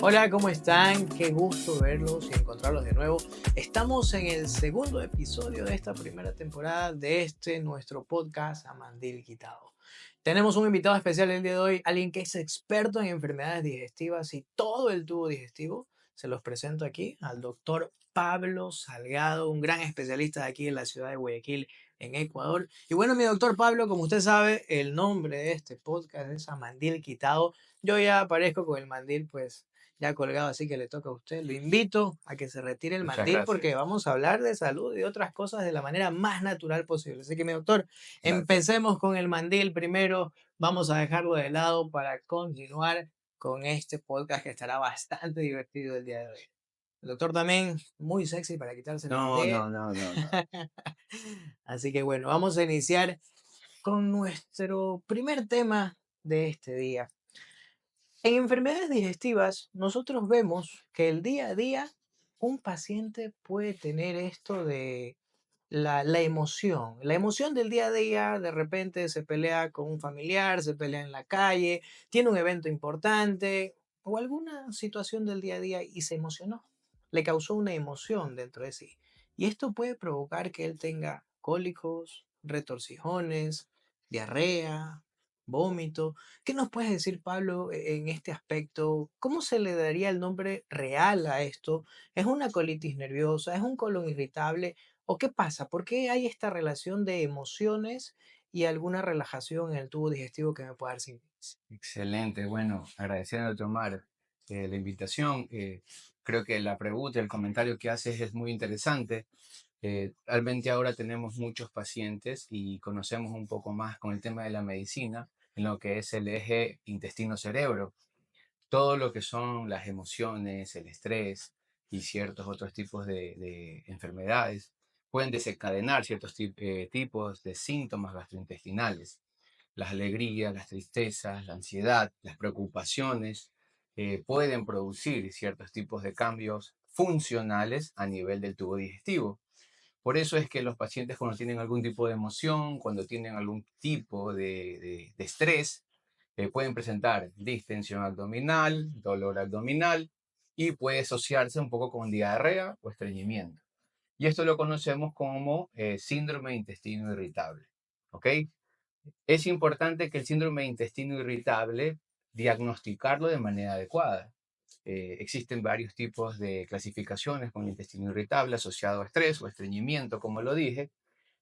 Hola, ¿cómo están? Qué gusto verlos y encontrarlos de nuevo. Estamos en el segundo episodio de esta primera temporada de nuestro podcast Amandil Quitado. Tenemos un invitado especial el día de hoy, alguien que es experto en enfermedades digestivas y todo el tubo digestivo. Se los presento aquí al doctor Pablo Salgado, un gran especialista de aquí en la ciudad de Guayaquil, en Ecuador. Y bueno, mi doctor Pablo, como usted sabe, el nombre de este podcast es Amandil Quitado. Yo ya aparezco con el mandil, pues ya colgado, así que le toca a usted. Lo invito a que se retire el Muchas mandil gracias. porque vamos a hablar de salud y de otras cosas de la manera más natural posible. Así que, mi doctor, Dale. empecemos con el mandil primero. Vamos a dejarlo de lado para continuar con este podcast que estará bastante divertido el día de hoy. El doctor también muy sexy para quitarse el No, mandil. no, no, no, no. Así que bueno, vamos a iniciar con nuestro primer tema de este día. En enfermedades digestivas, nosotros vemos que el día a día un paciente puede tener esto de la emoción. La emoción del día a día, de repente se pelea con un familiar, se pelea en la calle, tiene un evento importante o alguna situación del día a día y se emocionó. Le causó una emoción dentro de sí. Y esto puede provocar que él tenga cólicos, retorcijones, diarrea, vómito. ¿Qué nos puedes decir, Pablo, en este aspecto? ¿Cómo se le daría el nombre real a esto? ¿Es una colitis nerviosa? ¿Es un colon irritable? ¿O qué pasa? ¿Por qué hay esta relación de emociones y alguna relajación en el tubo digestivo que me pueda dar síntomas? Excelente. Bueno, agradeciendo a Omar la invitación. Creo que la pregunta, el comentario que haces es muy interesante. Realmente ahora tenemos muchos pacientes y conocemos un poco más con el tema de la medicina en lo que es el eje intestino-cerebro. Todo lo que son las emociones, el estrés y ciertos otros tipos de enfermedades pueden desencadenar ciertos tipos de síntomas gastrointestinales. Las alegrías, las tristezas, la ansiedad, las preocupaciones pueden producir ciertos tipos de cambios funcionales a nivel del tubo digestivo. Por eso es que los pacientes cuando tienen algún tipo de emoción, cuando tienen algún tipo de estrés, pueden presentar distensión abdominal, dolor abdominal y puede asociarse un poco con diarrea o estreñimiento. Y esto lo conocemos como síndrome de intestino irritable. ¿Ok? Es importante que el síndrome de intestino irritable diagnosticarlo de manera adecuada. Existen varios tipos de clasificaciones con intestino irritable asociado a estrés o estreñimiento, como lo dije,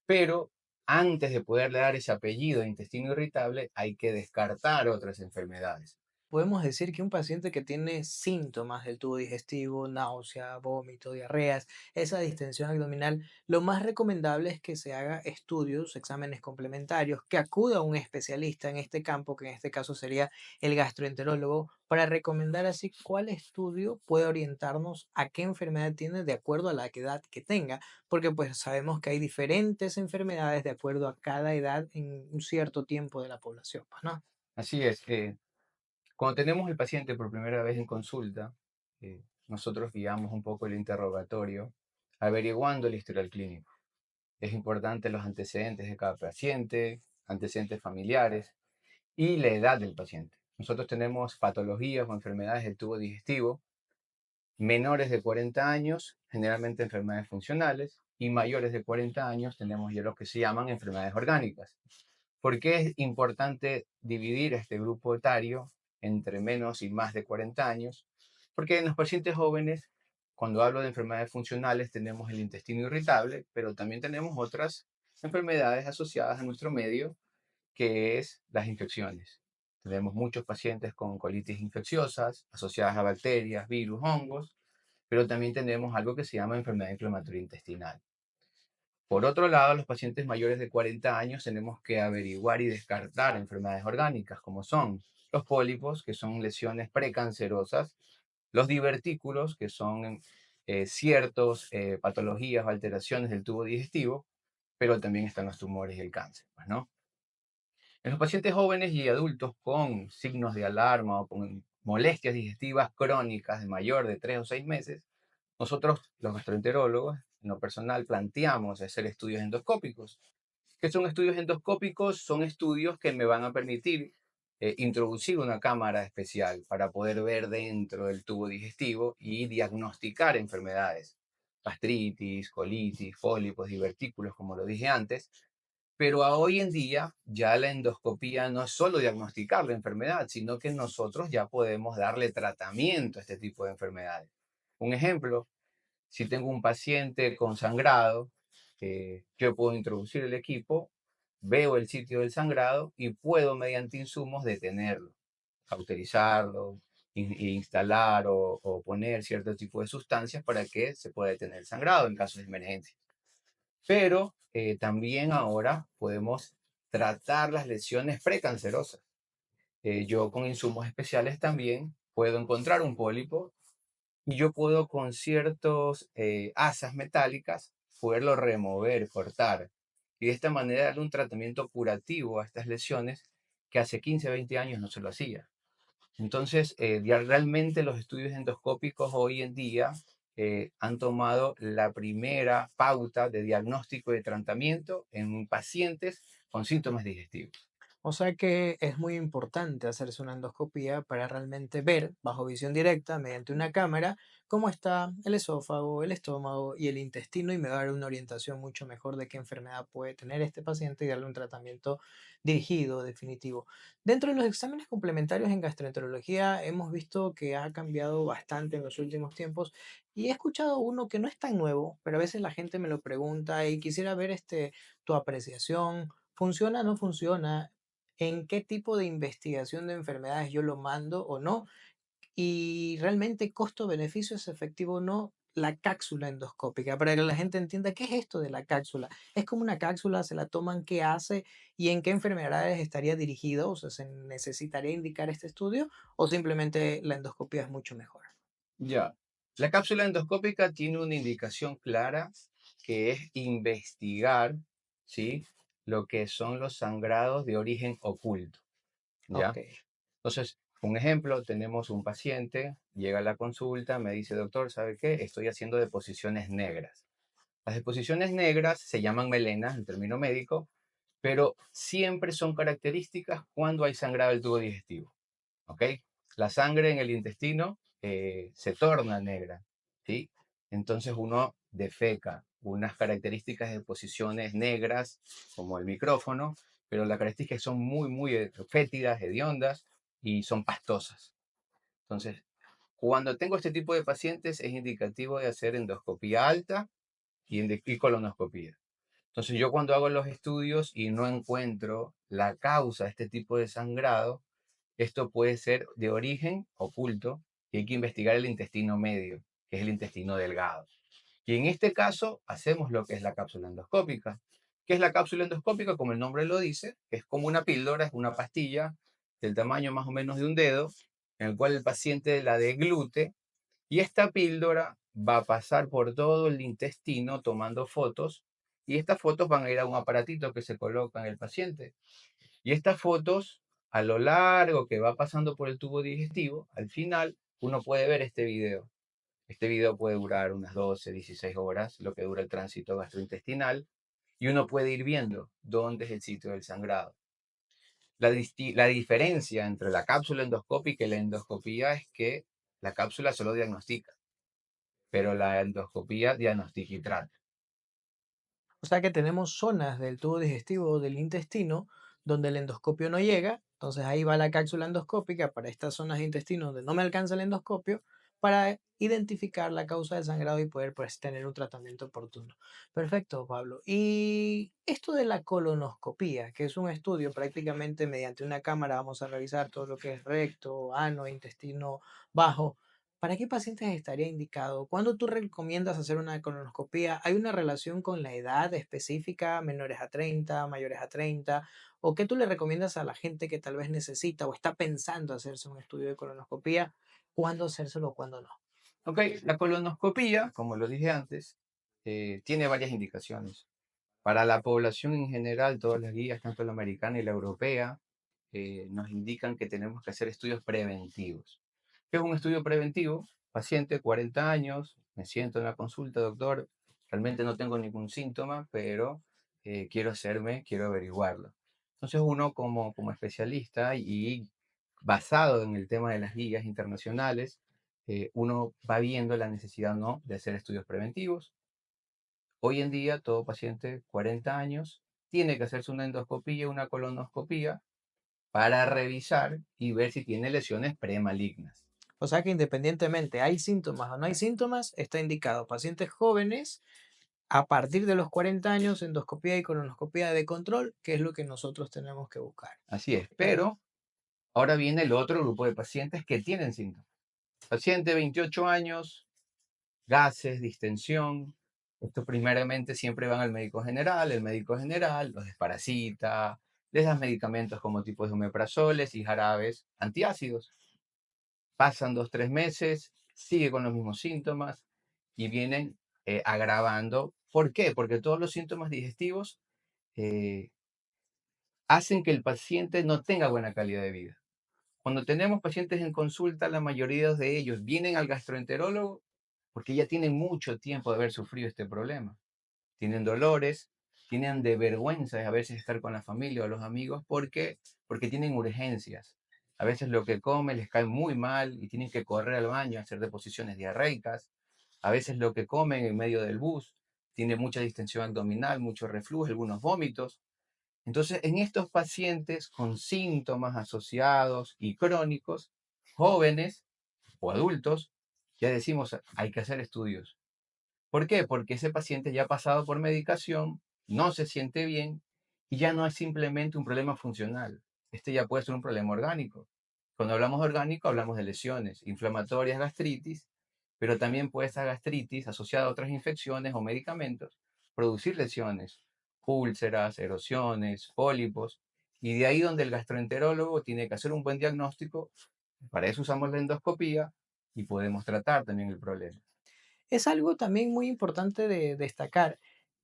pero antes de poderle dar ese apellido de intestino irritable hay que descartar otras enfermedades. Podemos decir que un paciente que tiene síntomas del tubo digestivo, náusea, vómito, diarreas, esa distensión abdominal, lo más recomendable es que se haga estudios, exámenes complementarios, que acuda a un especialista en este campo, que en este caso sería el gastroenterólogo, para recomendar así cuál estudio puede orientarnos a qué enfermedad tiene de acuerdo a la edad que tenga, porque pues sabemos que hay diferentes enfermedades de acuerdo a cada edad en un cierto tiempo de la población, pues, ¿no? Así es, cuando tenemos el paciente por primera vez en consulta, nosotros guiamos un poco el interrogatorio averiguando el historial clínico. Es importante los antecedentes de cada paciente, antecedentes familiares y la edad del paciente. Nosotros tenemos patologías o enfermedades del tubo digestivo menores de 40 años, generalmente enfermedades funcionales, y mayores de 40 años tenemos ya lo que se llaman enfermedades orgánicas. ¿Por qué es importante dividir este grupo etario entre menos y más de 40 años? Porque en los pacientes jóvenes, cuando hablo de enfermedades funcionales, tenemos el intestino irritable, pero también tenemos otras enfermedades asociadas a nuestro medio, que es las infecciones. Tenemos muchos pacientes con colitis infecciosas asociadas a bacterias, virus, hongos, pero también tenemos algo que se llama enfermedad inflamatoria intestinal. Por otro lado, los pacientes mayores de 40 años tenemos que averiguar y descartar enfermedades orgánicas, como son los pólipos, que son lesiones precancerosas, los divertículos, que son ciertas patologías o alteraciones del tubo digestivo, pero también están los tumores y el cáncer, pues, ¿no? En los pacientes jóvenes y adultos con signos de alarma o con molestias digestivas crónicas de mayor de 3 o 6 meses, nosotros, los gastroenterólogos, en lo personal, planteamos hacer estudios endoscópicos. ¿Qué son estudios endoscópicos? Son estudios que me van a permitir introducir una cámara especial para poder ver dentro del tubo digestivo y diagnosticar enfermedades, gastritis, colitis, pólipos, divertículos, como lo dije antes. Pero hoy en día ya la endoscopía no es solo diagnosticar la enfermedad, sino que nosotros ya podemos darle tratamiento a este tipo de enfermedades. Un ejemplo, si tengo un paciente con sangrado, yo puedo introducir el equipo, veo el sitio del sangrado y puedo mediante insumos detenerlo, cauterizarlo, instalar o poner cierto tipo de sustancias para que se pueda detener el sangrado en casos de emergencia. Pero también ahora podemos tratar las lesiones precancerosas. Yo con insumos especiales también puedo encontrar un pólipo y yo puedo con ciertos asas metálicas poderlo remover, cortar. Y de esta manera darle un tratamiento curativo a estas lesiones que hace 15, 20 años no se lo hacía. Entonces, ya realmente los estudios endoscópicos hoy en día han tomado la primera pauta de diagnóstico y de tratamiento en pacientes con síntomas digestivos. O sea que es muy importante hacerse una endoscopía para realmente ver bajo visión directa, mediante una cámara, cómo está el esófago, el estómago y el intestino y me va a dar una orientación mucho mejor de qué enfermedad puede tener este paciente y darle un tratamiento dirigido, definitivo. Dentro de los exámenes complementarios en gastroenterología hemos visto que ha cambiado bastante en los últimos tiempos y he escuchado uno que no es tan nuevo, pero a veces la gente me lo pregunta y quisiera ver tu apreciación. ¿Funciona o no funciona? ¿En qué tipo de investigación de enfermedades yo lo mando o no? Y realmente costo-beneficio es efectivo o no la cápsula endoscópica, para que la gente entienda qué es esto de la cápsula. Es como una cápsula, se la toman, qué hace y en qué enfermedades estaría dirigido, o sea, se necesitaría indicar este estudio o simplemente la endoscopia es mucho mejor. Ya. La cápsula endoscópica tiene una indicación clara que es investigar, ¿sí? Lo que son los sangrados de origen oculto, Ok. ¿ya? Entonces, un ejemplo, tenemos un paciente, llega a la consulta, me dice, doctor, ¿sabe qué? Estoy haciendo deposiciones negras. Las deposiciones negras se llaman melenas, en término médico, pero siempre son características cuando hay sangrado del tubo digestivo. ¿Ok? La sangre en el intestino se torna negra, ¿sí? Entonces uno defeca unas características de posiciones negras, como el micrófono, pero las características son muy, muy fétidas, hediondas y son pastosas. Entonces, cuando tengo este tipo de pacientes, es indicativo de hacer endoscopía alta y colonoscopía. Entonces, yo cuando hago los estudios y no encuentro la causa de este tipo de sangrado, esto puede ser de origen oculto y hay que investigar el intestino medio, que es el intestino delgado. Y en este caso hacemos lo que es la cápsula endoscópica. ¿Qué es la cápsula endoscópica? Como el nombre lo dice, es como una píldora, es una pastilla del tamaño más o menos de un dedo, en el cual el paciente la deglute y esta píldora va a pasar por todo el intestino tomando fotos y estas fotos van a ir a un aparatito que se coloca en el paciente y estas fotos, a lo largo que va pasando por el tubo digestivo, al final uno puede ver este video. Este video puede durar unas 12, 16 horas, lo que dura el tránsito gastrointestinal, y uno puede ir viendo dónde es el sitio del sangrado. La diferencia entre la cápsula endoscópica y la endoscopía es que la cápsula solo diagnostica, pero la endoscopía diagnostica y trata. O sea que tenemos zonas del tubo digestivo o del intestino donde el endoscopio no llega, entonces ahí va la cápsula endoscópica para estas zonas de intestino donde no me alcanza el endoscopio para identificar la causa del sangrado y poder pues tener un tratamiento oportuno. Perfecto, Pablo. Y esto de la colonoscopía, que es un estudio prácticamente mediante una cámara vamos a revisar todo lo que es recto, ano, intestino bajo. ¿Para qué pacientes estaría indicado? ¿Cuándo tú recomiendas hacer una colonoscopia? ¿Hay una relación con la edad específica, menores a 30, mayores a 30? ¿O qué tú le recomiendas a la gente que tal vez necesita o está pensando hacerse un estudio de colonoscopia? ¿Cuándo hacérselo o cuándo no? Ok, la colonoscopía, como lo dije antes, tiene varias indicaciones. Para la población en general, todas las guías, tanto la americana y la europea, nos indican que tenemos que hacer estudios preventivos. ¿Qué es un estudio preventivo? Paciente, 40 años, me siento en la consulta, doctor, realmente no tengo ningún síntoma, pero quiero averiguarlo. Entonces uno como especialista y basado en el tema de las guías internacionales, uno va viendo la necesidad o no de hacer estudios preventivos. Hoy en día todo paciente 40 años tiene que hacerse una endoscopía, una colonoscopía para revisar y ver si tiene lesiones premalignas. O sea que independientemente hay síntomas o no hay síntomas, está indicado pacientes jóvenes a partir de los 40 años, endoscopía y colonoscopía de control, que es lo que nosotros tenemos que buscar. Así es, Pero pero ahora viene el otro grupo de pacientes que tienen síntomas. Paciente 28 años, gases, distensión. Esto primeramente siempre van al médico general, el médico general los desparasita, les da medicamentos como tipos de omeprazoles y jarabes antiácidos. Pasan 2, 3 meses, sigue con los mismos síntomas y vienen agravando. ¿Por qué? Porque todos los síntomas digestivos eh, hacen que el paciente no tenga buena calidad de vida. Cuando tenemos pacientes en consulta, la mayoría de ellos vienen al gastroenterólogo porque ya tienen mucho tiempo de haber sufrido este problema. Tienen dolores, tienen de vergüenza a veces estar con la familia o los amigos porque tienen urgencias. A veces lo que comen les cae muy mal y tienen que correr al baño a hacer deposiciones diarreicas. A veces lo que comen en medio del bus tiene mucha distensión abdominal, mucho reflujo, algunos vómitos. Entonces, en estos pacientes con síntomas asociados y crónicos, jóvenes o adultos, ya decimos, hay que hacer estudios. ¿Por qué? Porque ese paciente ya ha pasado por medicación, no se siente bien y ya no es simplemente un problema funcional. Este ya puede ser un problema orgánico. Cuando hablamos de orgánico, hablamos de lesiones inflamatorias, gastritis, pero también puede esa gastritis asociada a otras infecciones o medicamentos producir lesiones, úlceras, erosiones, pólipos, y de ahí donde el gastroenterólogo tiene que hacer un buen diagnóstico. Para eso usamos la endoscopía y podemos tratar también el problema. es algo también muy importante de destacar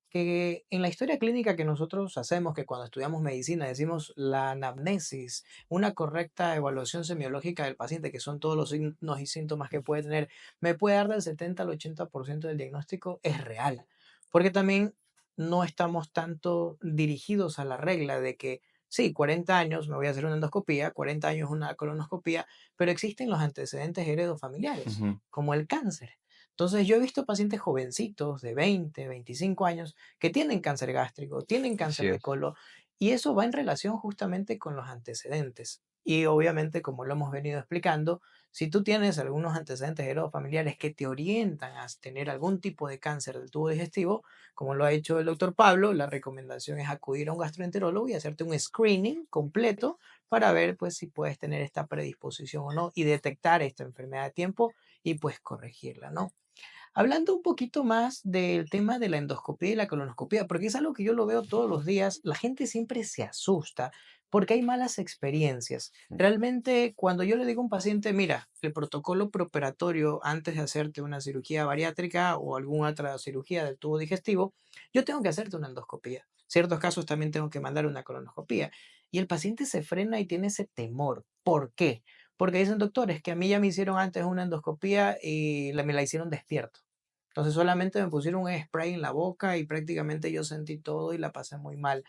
que en la historia clínica que nosotros hacemos, que cuando estudiamos medicina decimos la anamnesis, una correcta evaluación semiológica del paciente, que son todos los signos y síntomas que puede tener, me puede dar del 70 al 80% del diagnóstico, es real. Porque también no estamos tanto dirigidos a la regla de que, sí, 40 años me voy a hacer una endoscopía, 40 años una colonoscopía, pero existen los antecedentes heredofamiliares, Ujú. como el cáncer. Entonces, yo he visto pacientes jovencitos de 20, 25 años que tienen cáncer gástrico, tienen Así cáncer de es. colon, y eso va en relación justamente con los antecedentes. Y obviamente, como lo hemos venido explicando, si tú tienes algunos antecedentes heredofamiliares que te orientan a tener algún tipo de cáncer del tubo digestivo, como lo ha hecho el doctor Pablo, la recomendación es acudir a un gastroenterólogo y hacerte un screening completo para ver pues si puedes tener esta predisposición o no y detectar esta enfermedad a tiempo y pues corregirla, ¿no? Hablando un poquito más del tema de la endoscopía y la colonoscopía, porque es algo que yo lo veo todos los días, la gente siempre se asusta porque hay malas experiencias. Realmente, cuando yo le digo a un paciente, mira, el protocolo preoperatorio antes de hacerte una cirugía bariátrica o alguna otra cirugía del tubo digestivo, yo tengo que hacerte una endoscopía. Ciertos casos también tengo que mandar una colonoscopía. Y el paciente se frena y tiene ese temor. ¿Por qué? Porque dicen, doctor, es que a mí ya me hicieron antes una endoscopía y me la hicieron despierto. Entonces solamente me pusieron un spray en la boca y prácticamente yo sentí todo y la pasé muy mal.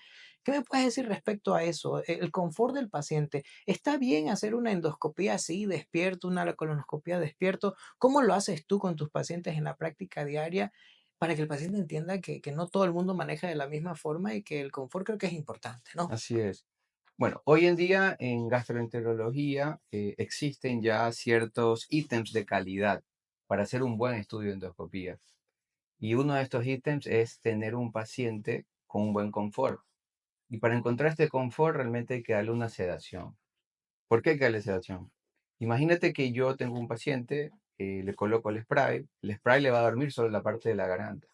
¿Qué me puedes decir respecto a eso? El confort del paciente. ¿Está bien hacer una endoscopía así, despierto, una colonoscopia despierto? ¿Cómo lo haces tú con tus pacientes en la práctica diaria para que el paciente entienda que no todo el mundo maneja de la misma forma y que el confort creo que es importante, ¿no? Así es. Bueno, hoy en día en gastroenterología existen ya ciertos ítems de calidad para hacer un buen estudio de endoscopía. Y uno de estos ítems es tener un paciente con un buen confort. Y para encontrar este confort realmente hay que darle una sedación. ¿Por qué hay que darle sedación? Imagínate que yo tengo un paciente, le coloco el spray le va a dormir solo la parte de la garganta.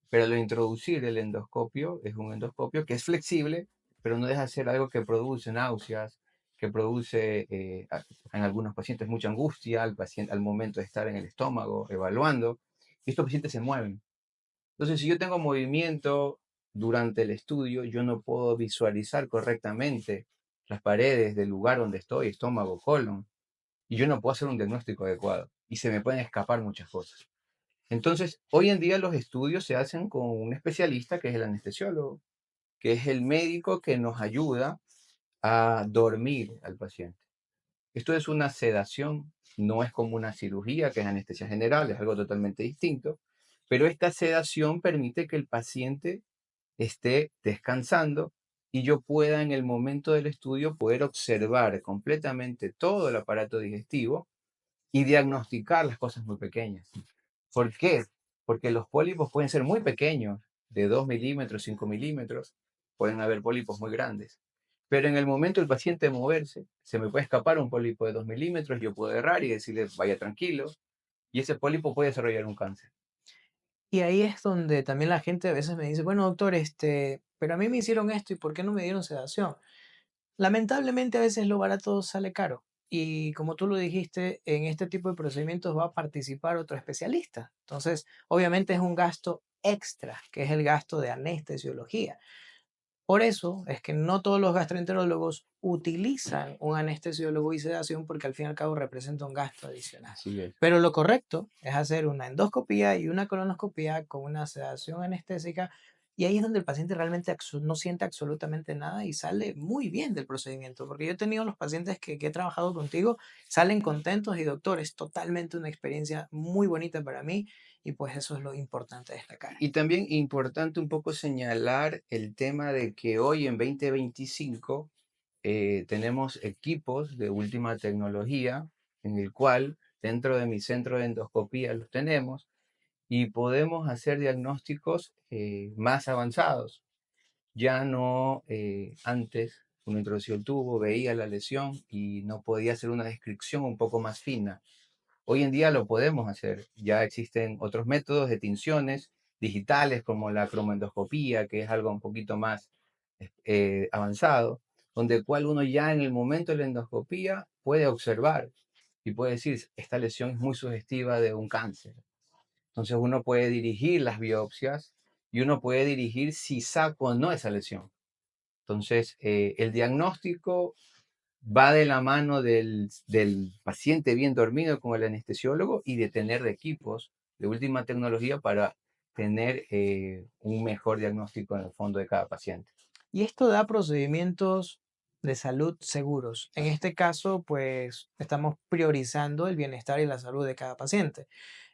Pero al introducir el endoscopio, es un endoscopio que es flexible, pero no deja de ser algo que produce náuseas, que produce en algunos pacientes mucha angustia al paciente al momento de estar en el estómago evaluando. Y estos pacientes se mueven. Entonces, si yo tengo movimiento durante el estudio, yo no puedo visualizar correctamente las paredes del lugar donde estoy, estómago, colon, y yo no puedo hacer un diagnóstico adecuado. Y se me pueden escapar muchas cosas. Entonces, hoy en día los estudios se hacen con un especialista que es el anestesiólogo, que es el médico que nos ayuda a dormir al paciente. Esto es una sedación, no es como una cirugía, que es anestesia general, es algo totalmente distinto, pero esta sedación permite que el paciente esté descansando y yo pueda en el momento del estudio poder observar completamente todo el aparato digestivo y diagnosticar las cosas muy pequeñas. ¿Por qué? Porque los pólipos pueden ser muy pequeños, de 2 milímetros, 5 milímetros, pueden haber pólipos muy grandes. Pero en el momento del paciente de moverse, se me puede escapar un pólipo de 2 milímetros, yo puedo errar y decirle, vaya tranquilo, y ese pólipo puede desarrollar un cáncer. Y ahí es donde también la gente a veces me dice, bueno, doctor, pero a mí me hicieron esto y ¿por qué no me dieron sedación? Lamentablemente a veces lo barato sale caro. Y como tú lo dijiste, en este tipo de procedimientos va a participar otro especialista. Entonces, obviamente es un gasto extra, que es el gasto de anestesiología. Por eso es que no todos los gastroenterólogos utilizan un anestesiólogo y sedación porque al fin y al cabo representa un gasto adicional. Así es. Pero lo correcto es hacer una endoscopía y una colonoscopía con una sedación anestésica y ahí es donde el paciente realmente no siente absolutamente nada y sale muy bien del procedimiento. Porque yo he tenido los pacientes que he trabajado contigo, salen contentos y doctor, es totalmente una experiencia muy bonita para mí y pues eso es lo importante de destacar. Y también importante un poco señalar el tema de que hoy en 2025 tenemos equipos de última tecnología en el cual dentro de mi centro de endoscopía los tenemos y podemos hacer diagnósticos más avanzados. Ya no antes uno introducía el tubo, veía la lesión y no podía hacer una descripción un poco más fina. Hoy en día lo podemos hacer. Ya existen otros métodos de tinciones digitales como la cromoendoscopía, que es algo un poquito más avanzado, donde el cual uno ya en el momento de la endoscopía puede observar y puede decir, esta lesión es muy sugestiva de un cáncer. Entonces uno puede dirigir las biopsias y uno puede dirigir si saco o no esa lesión. Entonces, el diagnóstico va de la mano del paciente bien dormido con el anestesiólogo y de tener equipos de última tecnología para tener un mejor diagnóstico en el fondo de cada paciente. Y esto da procedimientos de salud seguros. En este caso, pues estamos priorizando el bienestar y la salud de cada paciente.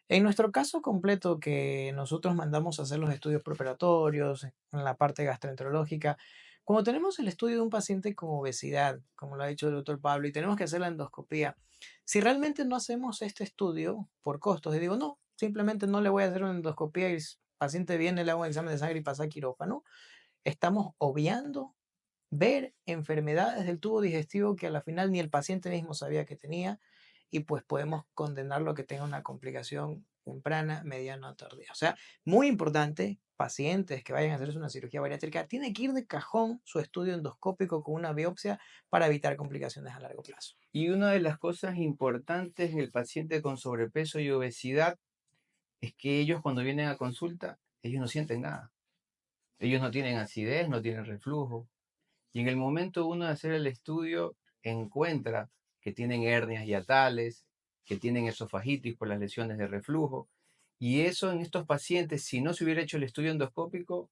En nuestro caso completo, que nosotros mandamos a hacer los estudios preparatorios en la parte gastroenterológica, cuando tenemos el estudio de un paciente con obesidad, como lo ha dicho el doctor Pablo, y tenemos que hacer la endoscopía, si realmente no hacemos este estudio por costos, y digo, no, simplemente no le voy a hacer una endoscopía y el paciente viene, le hago un examen de sangre y pasa a quirófano, estamos obviando ver enfermedades del tubo digestivo que a la final ni el paciente mismo sabía que tenía y pues podemos condenarlo a que tenga una complicación temprana, mediana o tardía. O sea, muy importante, pacientes que vayan a hacerse una cirugía bariátrica, tiene que ir de cajón su estudio endoscópico con una biopsia para evitar complicaciones a largo plazo. Y una de las cosas importantes en el paciente con sobrepeso y obesidad es que ellos cuando vienen a consulta, ellos no sienten nada. Ellos no tienen acidez, no tienen reflujo. Y en el momento uno de hacer el estudio, encuentra que tienen hernias hiatales, que tienen esofagitis por las lesiones de reflujo. Y eso en estos pacientes, si no se hubiera hecho el estudio endoscópico,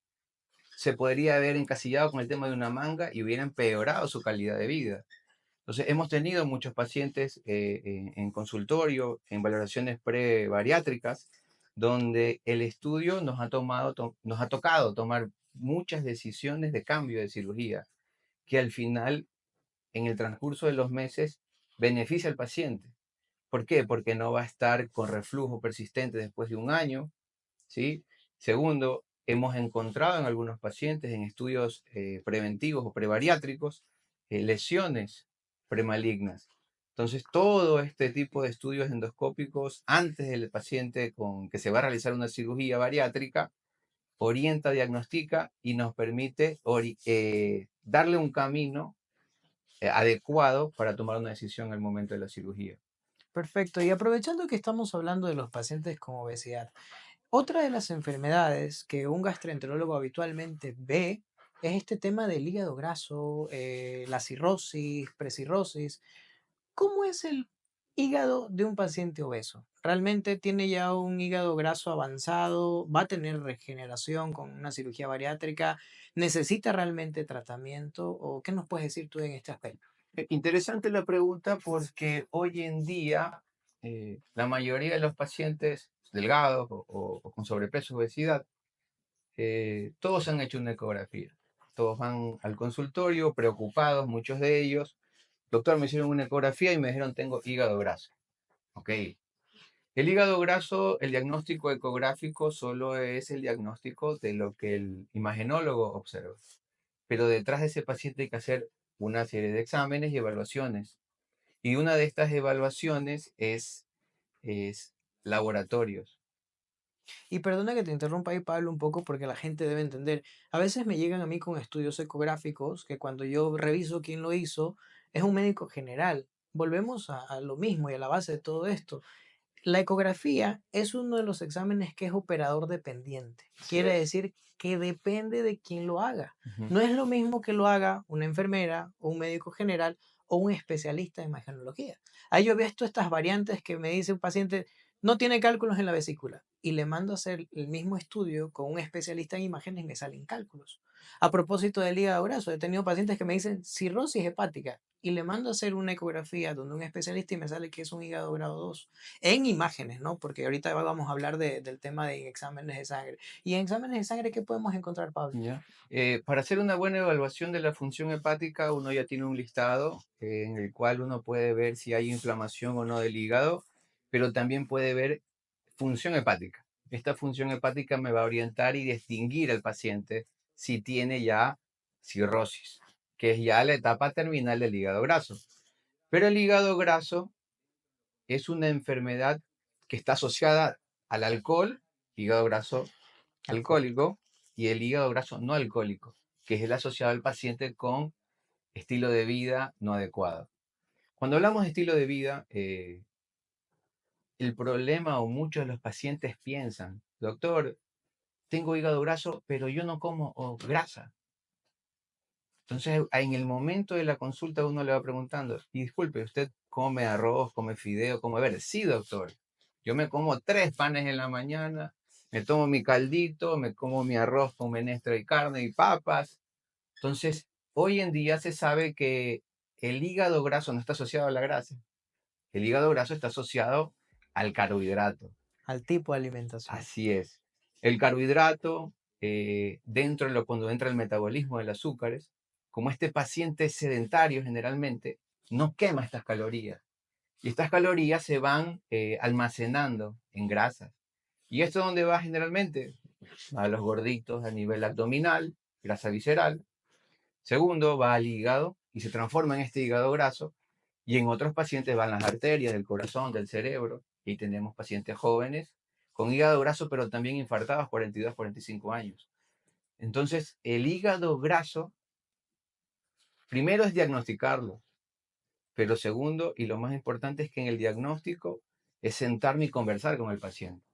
se podría haber encasillado con el tema de una manga y hubiera empeorado su calidad de vida. Entonces, hemos tenido muchos pacientes en consultorio, en valoraciones prebariátricas, donde el estudio nos ha tocado tomar muchas decisiones de cambio de cirugía, que al final, en el transcurso de los meses, beneficia al paciente. ¿Por qué? Porque no va a estar con reflujo persistente después de un año, ¿sí? Segundo, hemos encontrado en algunos pacientes en estudios preventivos o prebariátricos lesiones premalignas. Entonces, todo este tipo de estudios endoscópicos antes del paciente con que se va a realizar una cirugía bariátrica orienta, diagnostica y nos permite darle un camino adecuado para tomar una decisión en el momento de la cirugía. Perfecto. Y aprovechando que estamos hablando de los pacientes con obesidad, otra de las enfermedades que un gastroenterólogo habitualmente ve es este tema del hígado graso, la cirrosis, precirrosis. ¿Cómo es el hígado de un paciente obeso? ¿Realmente tiene ya un hígado graso avanzado? ¿Va a tener regeneración con una cirugía bariátrica? ¿Necesita realmente tratamiento o qué nos puedes decir tú en este aspecto? Interesante la pregunta porque hoy en día la mayoría de los pacientes delgados o con sobrepeso, obesidad, todos han hecho una ecografía. Todos van al consultorio preocupados, muchos de ellos. Doctor, me hicieron una ecografía y me dijeron tengo hígado graso. Ok. El hígado graso, el diagnóstico ecográfico solo es el diagnóstico de lo que el imagenólogo observa. Pero detrás de ese paciente hay que hacer una serie de exámenes y evaluaciones. Y una de estas evaluaciones es laboratorios. Y perdona que te interrumpa ahí, Pablo, un poco porque la gente debe entender. A veces me llegan a mí con estudios ecográficos que cuando yo reviso quién lo hizo, es un médico general. Volvemos a lo mismo y a la base de todo esto. La ecografía es uno de los exámenes que es operador dependiente. Así Quiere es. decir que depende de quién lo haga. Ujú. No es lo mismo que lo haga una enfermera o un médico general o un especialista en imagenología. Ahí yo he visto estas variantes que me dice un paciente no tiene cálculos en la vesícula y le mando a hacer el mismo estudio con un especialista en imágenes y me salen cálculos. A propósito del hígado graso, he tenido pacientes que me dicen cirrosis hepática y le mando a hacer una ecografía donde un especialista y me sale que es un hígado grado 2 en imágenes, ¿no? Porque ahorita vamos a hablar del tema de exámenes de sangre. Y en exámenes de sangre, ¿qué podemos encontrar, Pablo? Ya. Para hacer una buena evaluación de la función hepática, uno ya tiene un listado en el cual uno puede ver si hay inflamación o no del hígado, pero también puede ver función hepática. Esta función hepática me va a orientar y distinguir al paciente si tiene ya cirrosis, que es ya la etapa terminal del hígado graso. Pero el hígado graso es una enfermedad que está asociada al alcohol, hígado graso Alcohólico. alcohólico, y el hígado graso no alcohólico, que es el asociado al paciente con estilo de vida no adecuado. Cuando hablamos de estilo de vida, el problema o muchos de los pacientes piensan, doctor, tengo hígado graso, pero yo no como grasa. Entonces, en el momento de la consulta uno le va preguntando, y disculpe, ¿usted come arroz, come fideo, come verde? Sí, doctor. Yo me como 3 panes en la mañana, me tomo mi caldito, me como mi arroz con menestra y carne y papas. Entonces, hoy en día se sabe que el hígado graso no está asociado a la grasa. El hígado graso está asociado al carbohidrato. Al tipo de alimentación. Así es. El carbohidrato, cuando entra el metabolismo del azúcares, como este paciente es sedentario generalmente, no quema estas calorías. Y estas calorías se van almacenando en grasas. ¿Y esto dónde va generalmente? A los gorditos a nivel abdominal, grasa visceral. Segundo, va al hígado y se transforma en este hígado graso. Y en otros pacientes van las arterias del corazón, del cerebro. Y tenemos pacientes jóvenes con hígado graso, pero también infartados, 42, 45 años. Entonces, el hígado graso, primero es diagnosticarlo, pero segundo, y lo más importante es que en el diagnóstico es sentarme y conversar con el paciente.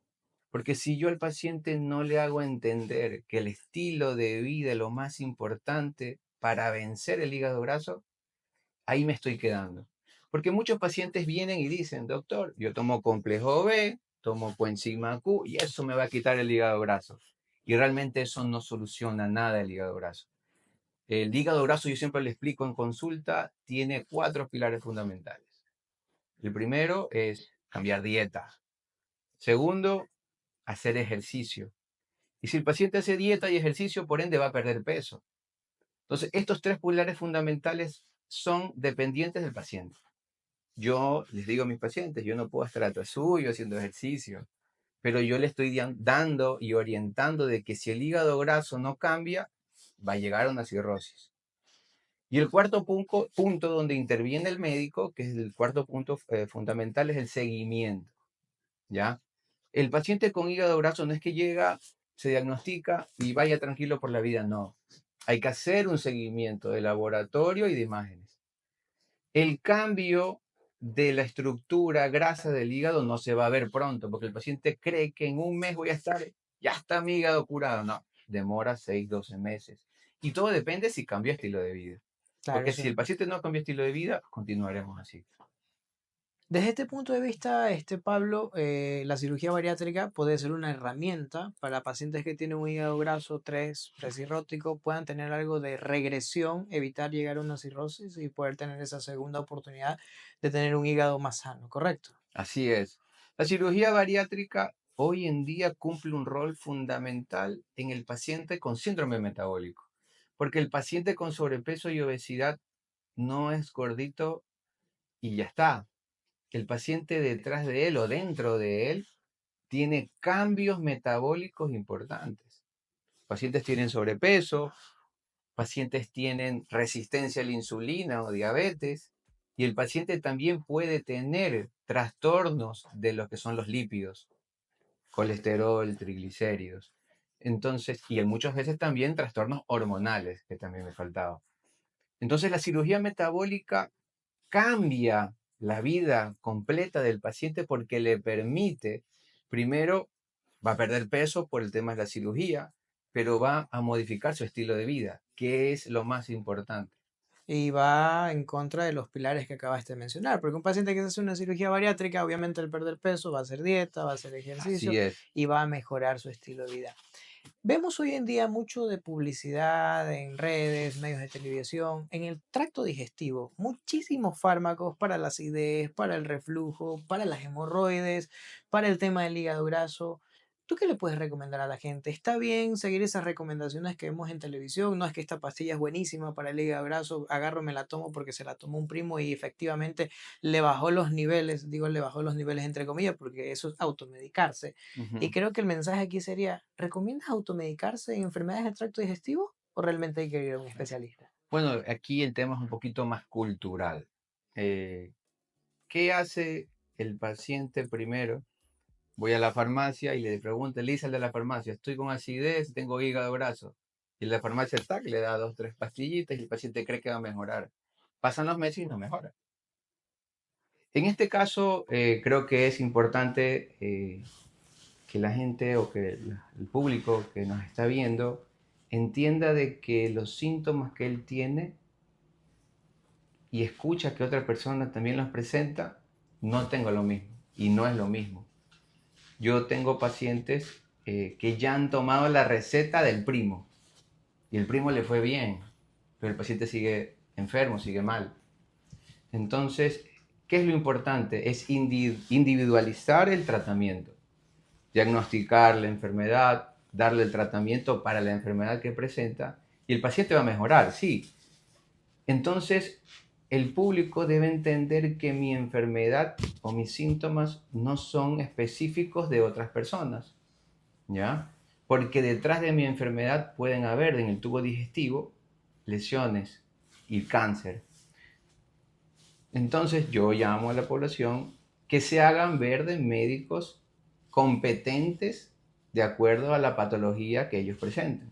Porque si yo al paciente no le hago entender que el estilo de vida es lo más importante para vencer el hígado graso, ahí me estoy quedando. Porque muchos pacientes vienen y dicen, doctor, yo tomo complejo B, tomo coenzima Q y eso me va a quitar el hígado graso. Y realmente eso no soluciona nada el hígado graso. El hígado graso, yo siempre le explico en consulta, tiene 4 pilares fundamentales. El primero es cambiar dieta. Segundo, hacer ejercicio. Y si el paciente hace dieta y ejercicio, por ende va a perder peso. Entonces, estos 3 pilares fundamentales son dependientes del paciente. Yo les digo a mis pacientes, yo no puedo estar atrás suyo haciendo ejercicio, pero yo le estoy dando y orientando de que si el hígado graso no cambia, va a llegar a una cirrosis. Y el cuarto punto donde interviene el médico, que es el cuarto punto fundamental, es el seguimiento, ¿ya? El paciente con hígado graso no es que llega, se diagnostica y vaya tranquilo por la vida, no. Hay que hacer un seguimiento de laboratorio y de imágenes. El cambio de la estructura grasa del hígado no se va a ver pronto, porque el paciente cree que en un mes voy a estar, ya está mi hígado curado. No, demora 6, 12 meses. Y todo depende si cambia estilo de vida. Claro, Porque eso si el paciente no cambia estilo de vida, continuaremos así. Desde este punto de vista, Pablo, la cirugía bariátrica puede ser una herramienta para pacientes que tienen un hígado graso 3 precirrótico, puedan tener algo de regresión, evitar llegar a una cirrosis y poder tener esa segunda oportunidad de tener un hígado más sano, ¿correcto? Así es. La cirugía bariátrica hoy en día cumple un rol fundamental en el paciente con síndrome metabólico, porque el paciente con sobrepeso y obesidad no es gordito y ya está. El paciente detrás de él o dentro de él tiene cambios metabólicos importantes. Pacientes tienen sobrepeso, pacientes tienen resistencia a la insulina o diabetes, y el paciente también puede tener trastornos de lo que son los lípidos, colesterol, triglicéridos. Entonces, y muchas veces también trastornos hormonales, que también me faltaba. Entonces, la cirugía metabólica cambia la vida completa del paciente porque le permite, primero, va a perder peso por el tema de la cirugía, pero va a modificar su estilo de vida, que es lo más importante. Y va en contra de los pilares que acabaste de mencionar, porque un paciente que se hace una cirugía bariátrica, obviamente al perder peso va a hacer dieta, va a hacer ejercicio Así es. y va a mejorar su estilo de vida. Vemos hoy en día mucho de publicidad en redes, medios de televisión, en el tracto digestivo, muchísimos fármacos para la acidez, para el reflujo, para las hemorroides, para el tema del hígado graso. ¿Tú qué le puedes recomendar a la gente? ¿Está bien seguir esas recomendaciones que vemos en televisión? No es que esta pastilla es buenísima para el hígado graso, agarro, me la tomo porque se la tomó un primo y efectivamente le bajó los niveles, digo le bajó los niveles entre comillas porque eso es automedicarse. Y Ujú. creo que el mensaje aquí sería, ¿recomiendas automedicarse en enfermedades del tracto digestivo o realmente hay que ir a un especialista? Bueno, aquí el tema es un poquito más cultural. Eh, ¿Qué hace el paciente primero? Voy a la farmacia y le pregunto, le dice al de la farmacia, estoy con acidez, tengo hígado graso. Y la farmacia tac, le da dos, tres pastillitas y el paciente cree que va a mejorar. Pasan los meses y no mejora. En este caso, creo que es importante que la gente o que el público que nos está viendo entienda de que los síntomas que él tiene y escucha que otra persona también los presenta, no tengo lo mismo y no es lo mismo. Yo tengo pacientes que ya han tomado la receta del primo y el primo le fue bien, pero el paciente sigue enfermo, sigue mal. Entonces, ¿qué es lo importante? Es individualizar el tratamiento, diagnosticar la enfermedad, darle el tratamiento para la enfermedad que presenta y el paciente va a mejorar, sí. Entonces, el público debe entender que mi enfermedad o mis síntomas no son específicos de otras personas, ¿ya? Porque detrás de mi enfermedad pueden haber en el tubo digestivo lesiones y cáncer. Entonces yo llamo a la población que se hagan ver de médicos competentes de acuerdo a la patología que ellos presenten,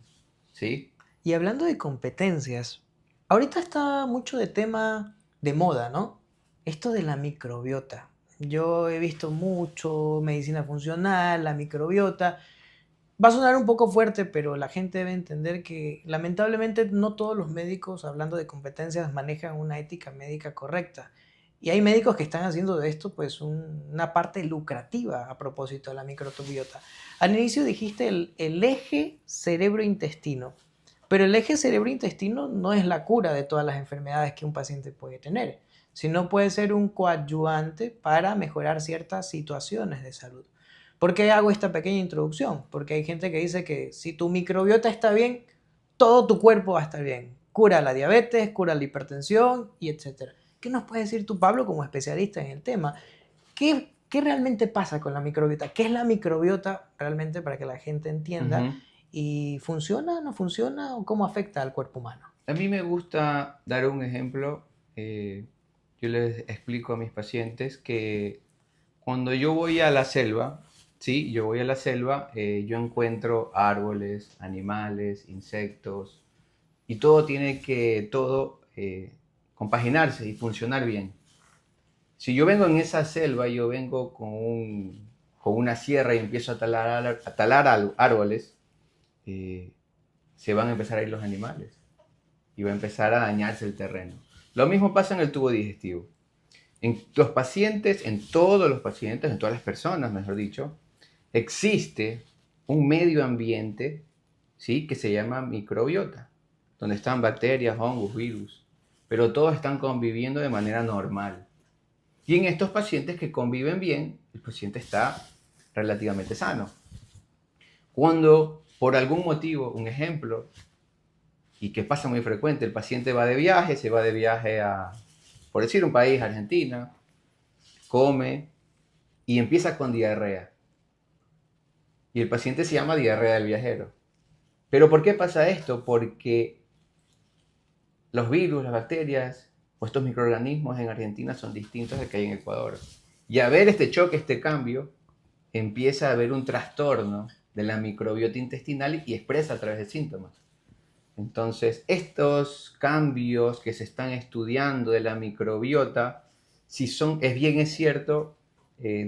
¿sí? Y hablando de competencias, ahorita está mucho de tema de moda, ¿no? Esto de la microbiota. Yo he visto mucho medicina funcional, la microbiota. Va a sonar un poco fuerte, pero la gente debe entender que lamentablemente no todos los médicos, hablando de competencias, manejan una ética médica correcta. Y hay médicos que están haciendo de esto pues una parte lucrativa a propósito de la microbiota. Al inicio dijiste el eje cerebro-intestino, pero el eje cerebro-intestino no es la cura de todas las enfermedades que un paciente puede tener, sino puede ser un coadyuvante para mejorar ciertas situaciones de salud. ¿Por qué hago esta pequeña introducción? Porque hay gente que dice que si tu microbiota está bien, todo tu cuerpo va a estar bien. Cura la diabetes, cura la hipertensión y etcétera. ¿Qué nos puede decir tú, Pablo, como especialista en el tema? ¿Qué realmente pasa con la microbiota? ¿Qué es la microbiota realmente para que la gente entienda? Ujú. ¿Y funciona, no funciona o cómo afecta al cuerpo humano? A mí me gusta dar un ejemplo. Yo les explico a mis pacientes que cuando yo voy a la selva, sí, yo voy a la selva, yo encuentro árboles, animales, insectos, y todo tiene que, compaginarse y funcionar bien. Si yo vengo en esa selva, yo vengo con una sierra y empiezo a talar árboles, eh, se van a empezar a ir los animales y va a empezar a dañarse el terreno. Lo mismo pasa en el tubo digestivo. En los pacientes, en todos los pacientes, en todas las personas, mejor dicho, existe un medio ambiente, ¿sí?, que se llama microbiota, donde están bacterias, hongos, virus, pero todos están conviviendo de manera normal. Y en estos pacientes que conviven bien, el paciente está relativamente sano. Cuando por algún motivo, un ejemplo, y que pasa muy frecuente, el paciente va de viaje, se va de viaje a, por decir un país, Argentina, come y empieza con diarrea. Y el paciente se llama diarrea del viajero. ¿Pero por qué pasa esto? Porque los virus, las bacterias o estos microorganismos en Argentina son distintos de que hay en Ecuador. Y a ver este choque, este cambio, empieza a haber un trastorno de la microbiota intestinal y expresa a través de síntomas. Entonces, estos cambios que se están estudiando de la microbiota, si son, es cierto,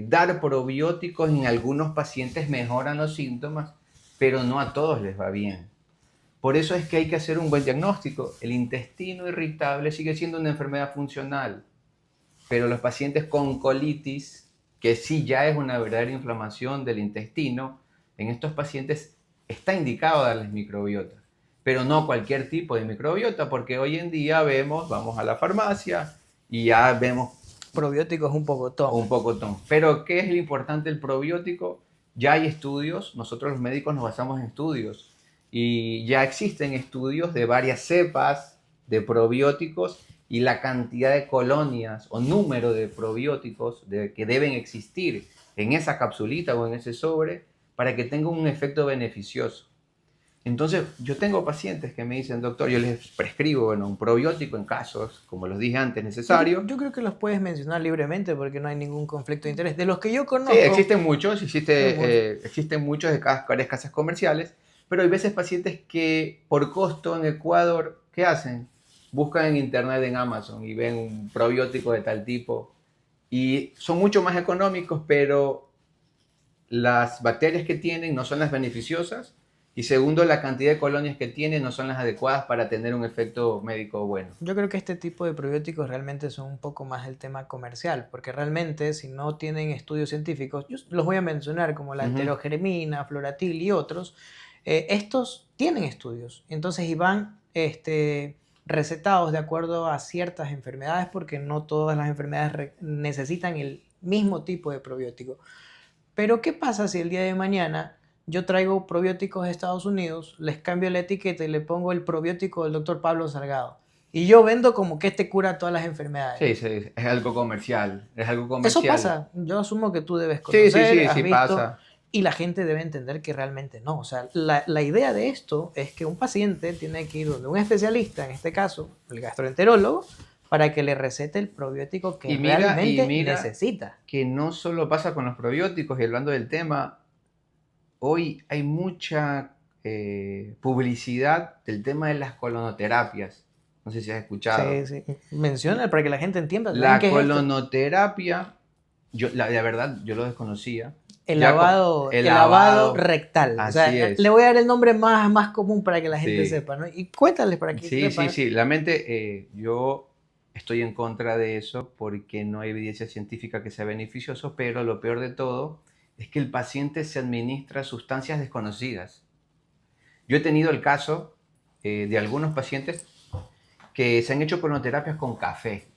dar probióticos en algunos pacientes mejoran los síntomas, pero no a todos les va bien. Por eso es que hay que hacer un buen diagnóstico. El intestino irritable sigue siendo una enfermedad funcional, pero los pacientes con colitis, que sí ya es una verdadera inflamación del intestino, en estos pacientes está indicado darles microbiota, pero no cualquier tipo de microbiota, porque hoy en día vamos a la farmacia y ya vemos Probióticos un un pocotón. pocotón. Pero ¿qué es lo importante del probiótico? Ya hay estudios, nosotros los médicos nos basamos en estudios y ya existen estudios de varias cepas de probióticos y la cantidad de colonias o número de probióticos que deben existir en esa capsulita o en ese sobre para que tenga un efecto beneficioso. Entonces, yo tengo pacientes que me dicen, doctor, yo les prescribo, bueno, un probiótico en casos, como los dije antes, necesario. Yo creo que los puedes mencionar libremente porque no hay ningún conflicto de interés. De los que yo Sí, conozco, hay muchos. existen muchos de varias casas comerciales, pero hay veces pacientes que por costo en Ecuador, ¿qué hacen? Buscan en internet, en Amazon, y ven un probiótico de tal tipo, y son mucho más económicos, pero las bacterias que tienen no son las beneficiosas, y segundo, la cantidad de colonias que tienen no son las adecuadas para tener un efecto médico bueno. Yo creo que este tipo de probióticos realmente son un poco más el tema comercial, porque realmente si no tienen estudios científicos, yo los voy a mencionar como la Ujú. enterogermina, floratil y otros, estos tienen estudios, entonces y van recetados de acuerdo a ciertas enfermedades, porque no todas las enfermedades necesitan el mismo tipo de probiótico. Pero ¿qué pasa si el día de mañana yo traigo probióticos de Estados Unidos, les cambio la etiqueta y le pongo el probiótico del doctor Pablo Salgado? Y yo vendo como que este cura todas las enfermedades. Sí, sí, es algo comercial, es algo Eso comercial. pasa, yo asumo que tú debes Sí, sí, conocer, sí, has sí visto, pasa. y la gente debe entender que realmente no. O sea, la idea de esto es que un paciente tiene que ir donde un especialista, en este caso el gastroenterólogo, para que le recete el probiótico que Y realmente mira necesita. que no solo pasa con los probióticos, y hablando del tema, hoy hay mucha publicidad del tema de las colonoterapias. No sé si has escuchado. Sí, sí. Menciona para que la gente entienda también La qué es esto. colonoterapia, la verdad, yo lo desconocía. El El lavado lavado, rectal. O así sea, le es. voy a dar el nombre más común para que la gente Sí, sepa, ¿no? Y cuéntales para que sí, sí, sepan. sí. Realmente yo estoy en contra de eso porque no hay evidencia científica que sea beneficioso, pero lo peor de todo es que el paciente se administra sustancias desconocidas. Yo he tenido el caso de algunos pacientes que se han hecho cronoterapias con café,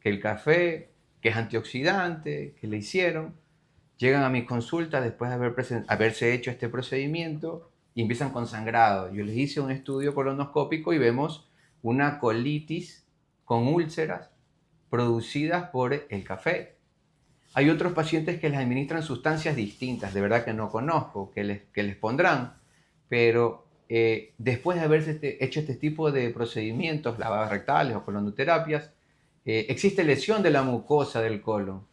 que el café, que es antioxidante, que le hicieron, llegan a mis consultas después de haberse hecho este procedimiento y empiezan con sangrado. Yo les hice un estudio colonoscópico y vemos una colitis con úlceras producidas por el café. Hay otros pacientes que les administran sustancias distintas, de verdad que no conozco, que les pondrán, pero después de haberse hecho este tipo de procedimientos, lavadas rectales o colonoterapias, existe lesión de la mucosa del colon.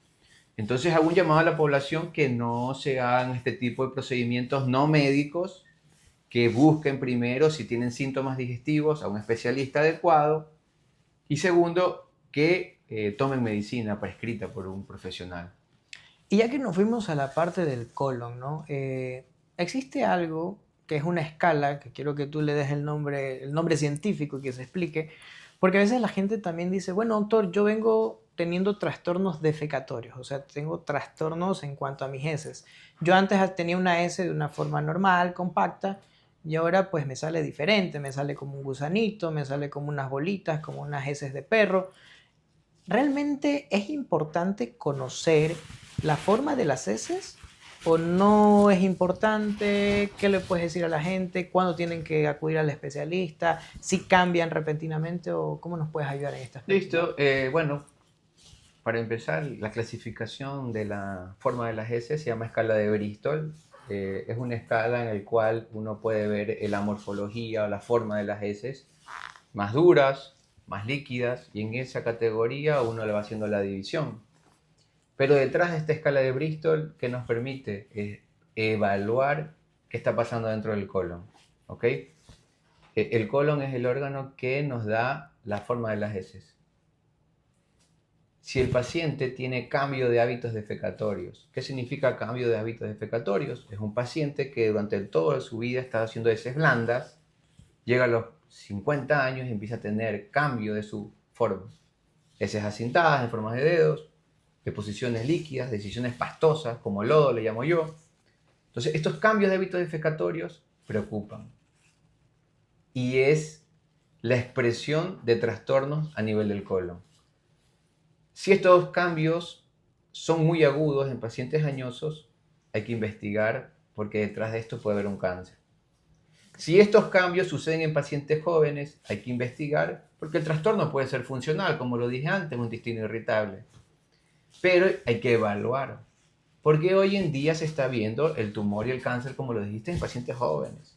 Entonces hago un llamado a la población que no se hagan este tipo de procedimientos no médicos, que busquen primero si tienen síntomas digestivos a un especialista adecuado y segundo, que tomen medicina prescrita por un profesional. Y ya que nos fuimos a la parte del colon, ¿no? Existe algo que es una escala, que quiero que tú le des el nombre científico y que se explique, Porque a veces la gente también dice, bueno, doctor, yo vengo teniendo trastornos defecatorios, o sea, tengo trastornos en cuanto a mis heces. Yo antes tenía una S de una forma normal, compacta, y ahora pues me sale diferente, me sale como un gusanito, me sale como unas bolitas, como unas heces de perro. ¿Realmente es importante conocer la forma de las heces o no es importante? ¿Qué le puedes decir a la gente? ¿Cuándo tienen que acudir al especialista? ¿Si cambian repentinamente o cómo nos puedes ayudar en este aspecto, Pablo? Listo. Bueno, para empezar, la clasificación de la forma de las heces se llama escala de Bristol. Es una escala en la cual uno puede ver la morfología o la forma de las heces, más duras, más líquidas, y en esa categoría uno le va haciendo la división. Pero detrás de esta escala de Bristol, ¿qué nos permite? Evaluar qué está pasando dentro del colon. ¿Ok? El colon es el órgano que nos da la forma de las heces. Si el paciente tiene cambio de hábitos defecatorios, ¿qué significa cambio de hábitos defecatorios? Es un paciente que durante toda su vida está haciendo heces blandas, llega a los 50 años y empieza a tener cambio de su forma. Heces acintadas en formas de dedos, deposiciones líquidas, decisiones pastosas, como lodo le llamo yo. Entonces, estos cambios de hábitos defecatorios preocupan. Y es la expresión de trastornos a nivel del colon. Si estos cambios son muy agudos en pacientes añosos, hay que investigar porque detrás de esto puede haber un cáncer. Si estos cambios suceden en pacientes jóvenes, hay que investigar porque el trastorno puede ser funcional, como lo dije antes, un intestino irritable. Pero hay que evaluar, porque hoy en día se está viendo el tumor y el cáncer, como lo dijiste, en pacientes jóvenes.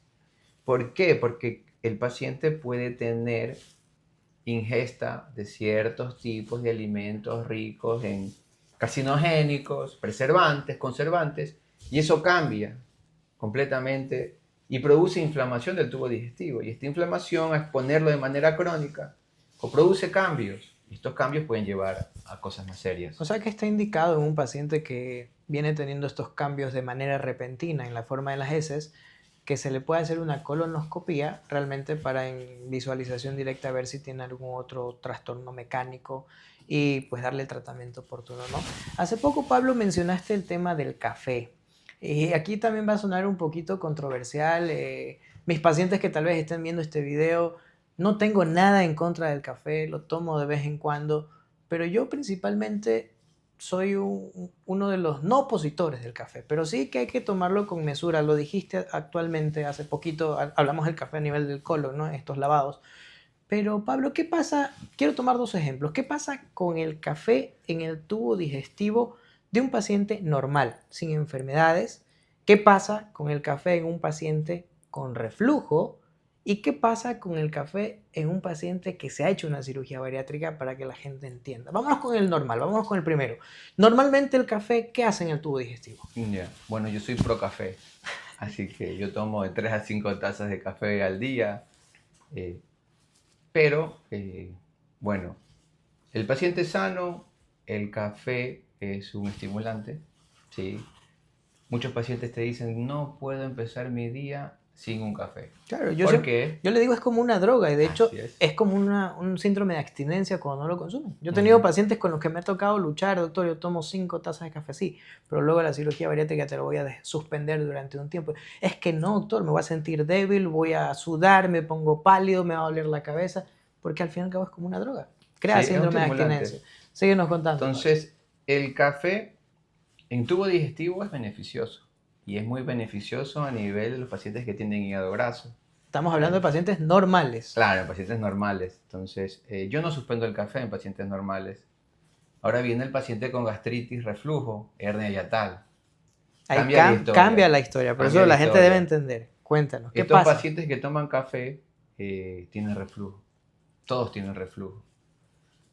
¿Por qué? Porque el paciente puede tener ingesta de ciertos tipos de alimentos ricos en carcinogénicos, preservantes, conservantes, y eso cambia completamente y produce inflamación del tubo digestivo. Y esta inflamación, al exponerlo de manera crónica, produce cambios. Y estos cambios pueden llevar a cosas más serias. O sea que está indicado en un paciente que viene teniendo estos cambios de manera repentina en la forma de las heces, que se le puede hacer una colonoscopía realmente para en visualización directa ver si tiene algún otro trastorno mecánico y pues darle el tratamiento oportuno, ¿no? Hace poco, Pablo, mencionaste el tema del café. Y aquí también va a sonar un poquito controversial. Mis pacientes que tal vez estén viendo este video, no tengo nada en contra del café, lo tomo de vez en cuando, pero yo principalmente soy uno de los no opositores del café, pero sí que hay que tomarlo con mesura. Lo dijiste actualmente, hace poquito hablamos del café a nivel del colon, ¿no? Estos lavados. Pero Pablo, ¿qué pasa? Quiero tomar dos ejemplos. ¿Qué pasa con el café en el tubo digestivo de un paciente normal, sin enfermedades? ¿Qué pasa con el café en un paciente con reflujo? ¿Y qué pasa con el café en un paciente que se ha hecho una cirugía bariátrica para que la gente entienda? Vámonos con el normal, vámonos con el primero. Normalmente el café, ¿qué hace en el tubo digestivo? Yeah. Bueno, yo soy pro café, así que yo tomo de 3 a 5 tazas de café al día. Eh, pero, bueno, el paciente sano, el café es un estimulante, ¿sí? Muchos pacientes te dicen, no puedo empezar mi día sin un café. Claro, ¿Por qué? yo le digo es como una droga y de hecho Así es. es como un síndrome de abstinencia cuando no lo consumen. Yo he tenido pacientes con los que me ha tocado luchar, doctor, yo tomo 5 tazas de café, sí, pero luego la cirugía bariátrica te lo voy a suspender durante un tiempo. Es que no, doctor, me voy a sentir débil, voy a sudar, me pongo pálido, me va a doler la cabeza, porque al fin y al cabo es como una droga. Sí, Crea es un síndrome de estimulante. abstinencia. Síguenos contando, Pablo. Entonces, el café en tubo digestivo es beneficioso y es muy beneficioso a nivel de los pacientes que tienen hígado graso. Estamos hablando de pacientes normales. Claro, en pacientes normales. Entonces, yo no suspendo el café en pacientes normales. Ahora viene el paciente con gastritis, reflujo, hernia yatal. Ahí Cambia la historia. cambia la historia, por Cambia eso la la gente debe historia. entender. Cuéntanos, ¿qué Estos pasa? pacientes que toman café tienen reflujo. Todos tienen reflujo.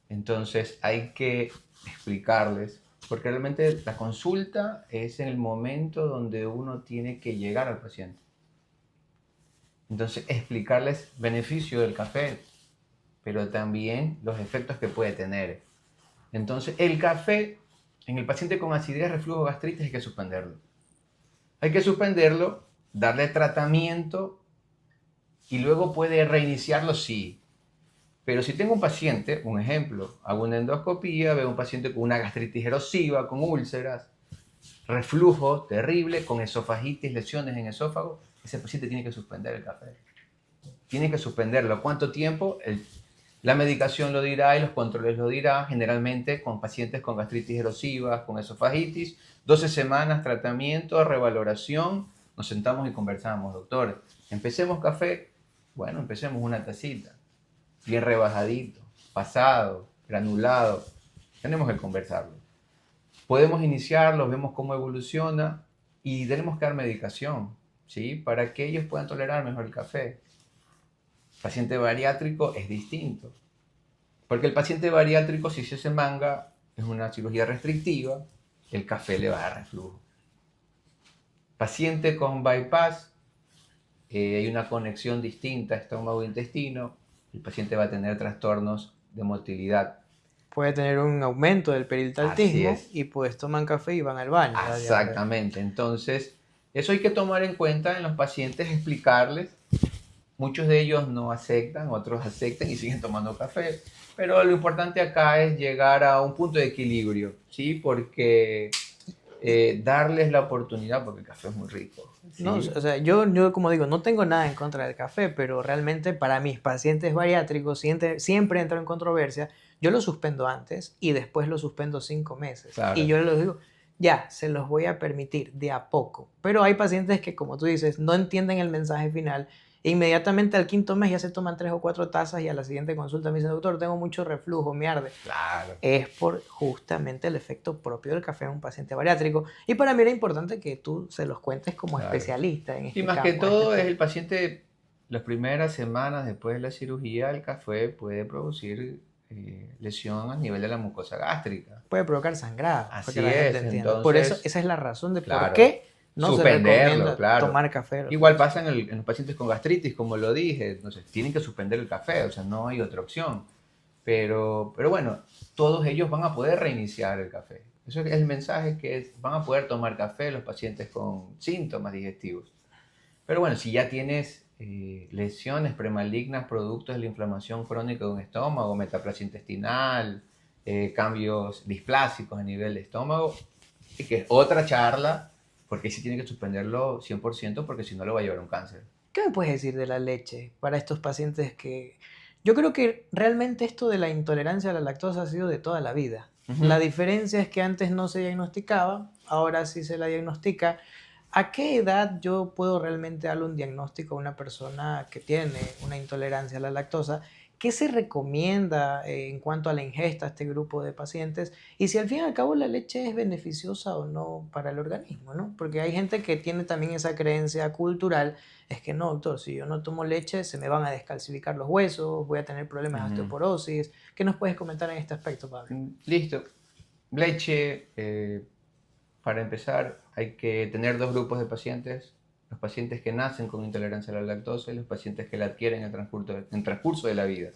Entonces hay que explicarles, porque realmente la consulta es en el momento donde uno tiene que llegar al paciente. Entonces explicarles beneficio del café, pero también los efectos que puede tener. Entonces el café en el paciente con acidez, reflujo, gastritis hay que suspenderlo. Hay que suspenderlo, darle tratamiento y luego puede reiniciarlo, sí. Pero si tengo un paciente, un ejemplo, hago una endoscopía, veo un paciente con una gastritis erosiva, con úlceras, reflujo terrible, con esofagitis, lesiones en esófago, ese paciente tiene que suspender el café. Tiene que suspenderlo. ¿Cuánto tiempo? La medicación lo dirá y los controles lo dirán. Generalmente con pacientes con gastritis erosiva, con esofagitis, 12 semanas tratamiento, revaloración. Nos sentamos y conversamos, doctor. ¿Empecemos café? Bueno, empecemos una tacita. Bien rebajadito, pasado, granulado. Tenemos que conversarlo. Podemos iniciarlo, vemos cómo evoluciona y tenemos que dar medicación, ¿sí? Para que ellos puedan tolerar mejor el café. Paciente bariátrico es distinto. Porque el paciente bariátrico, si se hace manga, es una cirugía restrictiva, el café le va a dar reflujo. Paciente con bypass, hay una conexión distinta estómago-intestino, el paciente va a tener trastornos de motilidad. Puede tener un aumento del Así peritaltismo es. y pues toman café y van al baño. la diarrea. Exactamente. Entonces, eso hay que tomar en cuenta en los pacientes, explicarles. Muchos de ellos no aceptan, otros aceptan y siguen tomando café. Pero lo importante acá es llegar a un punto de equilibrio, ¿sí? Porque darles la oportunidad, porque el café es muy rico, ¿sí? No, o sea, yo como digo, no tengo nada en contra del café, pero realmente para mis pacientes bariátricos siempre entro en controversia. Yo lo suspendo antes y después lo suspendo 5 meses. Claro. Y yo les digo, ya, se los voy a permitir de a poco. Pero hay pacientes que, como tú dices, no entienden el mensaje final. E inmediatamente al 5.º mes ya se toman 3 o 4 tazas y a la siguiente consulta me dicen, doctor, tengo mucho reflujo, me arde. Claro. Es por justamente el efecto propio del café en un paciente bariátrico. Y para mí era importante que tú se los cuentes como Claro. especialista en este Y más campo, que en todo este es tema. el paciente, las primeras semanas después de la cirugía, el café puede producir lesión a nivel de la mucosa gástrica. Puede provocar sangrado, para Así que la gente es, entienda. Por eso, entonces, esa es la razón de por claro, qué no se suspenderlo, recomienda claro. tomar café. Igual pasa en los pacientes con gastritis, como lo dije, entonces tienen que suspender el café, o sea, no hay otra opción. Pero bueno, todos ellos van a poder reiniciar el café. Eso es el mensaje, que van a poder tomar café los pacientes con síntomas digestivos. Pero bueno, si ya tienes lesiones premalignas producto de la inflamación crónica de un estómago, metaplasia intestinal, cambios displásicos a nivel de estómago, que es otra charla, porque sí tiene que suspenderlo 100% porque si no lo va a llevar a un cáncer. ¿Qué me puedes decir de la leche para estos pacientes que... Yo creo que realmente esto de la intolerancia a la lactosa ha sido de toda la vida. La diferencia es que antes no se diagnosticaba, ahora sí se la diagnostica. ¿A qué edad yo puedo realmente darle un diagnóstico a una persona que tiene una intolerancia a la lactosa? ¿Qué se recomienda en cuanto a la ingesta a este grupo de pacientes? Y si al fin y al cabo la leche es beneficiosa o no para el organismo, ¿no? Porque hay gente que tiene también esa creencia cultural, es que no, doctor, si yo no tomo leche se me van a descalcificar los huesos, voy a tener problemas de osteoporosis. ¿Qué nos puedes comentar en este aspecto, Pablo? Listo. Leche, para empezar, hay que tener dos grupos de pacientes. Los pacientes que nacen con intolerancia a la lactosa y los pacientes que la adquieren en transcurso de la vida.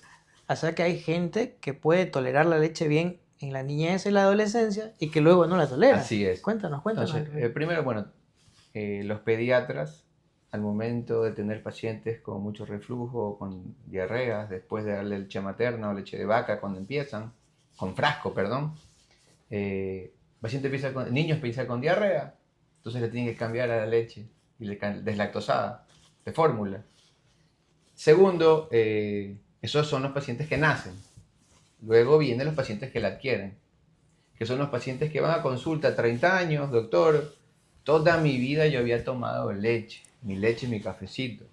O sea que hay gente que puede tolerar la leche bien en la niñez y la adolescencia y que luego no la tolera. Así es. Cuéntanos. Entonces, primero, bueno, los pediatras, al momento de tener pacientes con mucho reflujo o con diarreas, después de darle leche materna o leche de vaca, cuando empiezan, con frasco, perdón, niños empiezan con diarrea, entonces le tienen que cambiar a la leche y deslactosada, de fórmula. Segundo, esos son los pacientes que nacen. Luego vienen los pacientes que la adquieren, que son los pacientes que van a consulta a 30 años, doctor, toda mi vida yo había tomado leche, mi cafecito,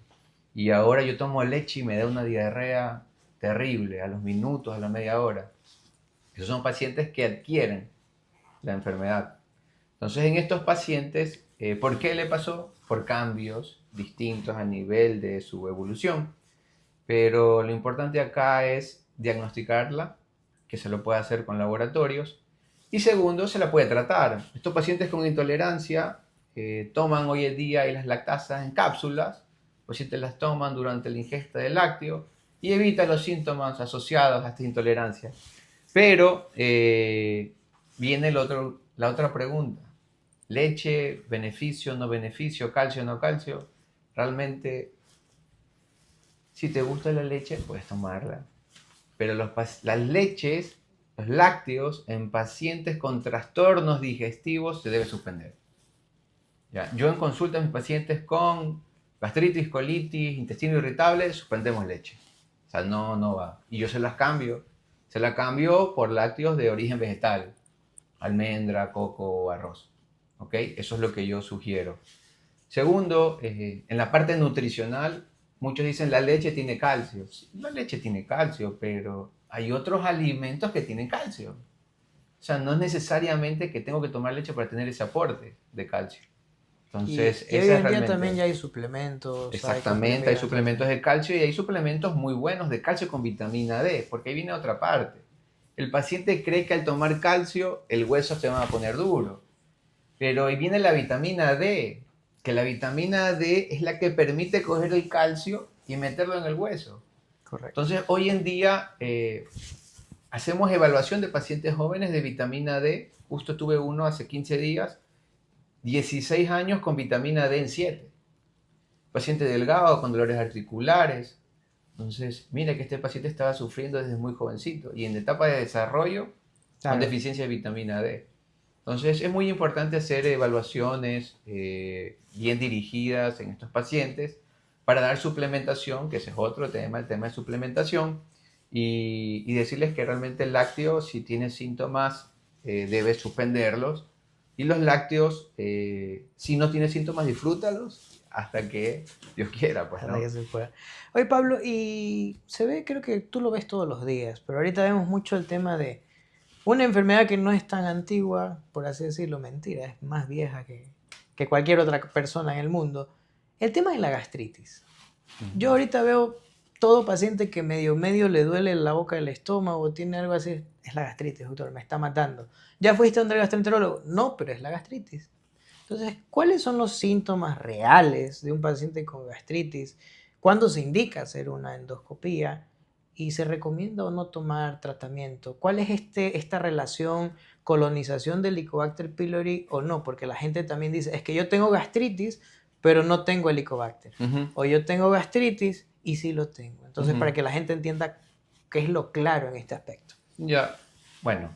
y ahora yo tomo leche y me da una diarrea terrible a los minutos, a la media hora. Esos son pacientes que adquieren la enfermedad. Entonces, en estos pacientes, ¿por qué le pasó? Por cambios distintos a nivel de su evolución. Pero lo importante acá es diagnosticarla, que se lo puede hacer con laboratorios. Y segundo, se la puede tratar. Estos pacientes con intolerancia toman hoy en día las lactasas en cápsulas. Los pacientes las toman durante la ingesta del lácteo y evita los síntomas asociados a esta intolerancia. Pero viene la otra pregunta. Leche, beneficio, no beneficio, calcio, no calcio. Realmente, si te gusta la leche, puedes tomarla. pero las leches, los lácteos en pacientes con trastornos digestivos se debe suspender. ¿Ya? Yo en consulta a mis pacientes con gastritis, colitis, intestino irritable, suspendemos leche. O sea, no va. Y yo se las cambio. Se la cambio por lácteos de origen vegetal, almendra, coco o arroz. ¿Ok? Eso es lo que yo sugiero. Segundo, en la parte nutricional, muchos dicen la leche tiene calcio. Sí, la leche tiene calcio, pero hay otros alimentos que tienen calcio. O sea, no es necesariamente que tengo que tomar leche para tener ese aporte de calcio. Entonces, Y hoy esa es en día también realmente, ya hay suplementos, hay exactamente, hay comprimidos, suplementos entonces, de calcio y hay suplementos muy buenos de calcio con vitamina D, porque ahí viene otra parte. El paciente cree que al tomar calcio el hueso se va a poner duro, pero ahí viene la vitamina D, que la vitamina D es la que permite coger el calcio y meterlo en el hueso. correcto. Entonces, hoy en día hacemos evaluación de pacientes jóvenes de vitamina D. Justo tuve uno hace 15 días, 16 años con vitamina D en 7. Paciente delgado, con dolores articulares. Entonces, mira que este paciente estaba sufriendo desde muy jovencito y en etapa de desarrollo con Claro. deficiencia de vitamina D. Entonces, es muy importante hacer evaluaciones bien dirigidas en estos pacientes para dar suplementación, que ese es otro tema, el tema de suplementación, y decirles que realmente el lácteo, si tiene síntomas, debe suspenderlos. Y los lácteos, si no tiene síntomas, disfrútalos hasta que Dios quiera, pues, Hasta ¿no? que se pueda. Oye, Pablo, y se ve, creo que tú lo ves todos los días, pero ahorita vemos mucho el tema de una enfermedad que no es tan antigua, por así decirlo, mentira, es más vieja que cualquier otra persona en el mundo. El tema de la gastritis. Yo Ujú. ahorita veo todo paciente que medio le duele la boca del estómago, tiene algo así, es la gastritis, doctor, me está matando. ¿Ya fuiste a un gastroenterólogo? No, pero es la gastritis. Entonces, ¿cuáles son los síntomas reales de un paciente con gastritis? ¿Cuándo se indica hacer una endoscopía? ¿Y se recomienda o no tomar tratamiento? ¿Cuál es esta relación colonización del Helicobacter pylori o no? Porque la gente también dice, es que yo tengo gastritis, pero no tengo Helicobacter. Ujú, O yo tengo gastritis y sí lo tengo. Entonces, ujú. para que la gente entienda qué es lo claro en este aspecto. Ya, bueno,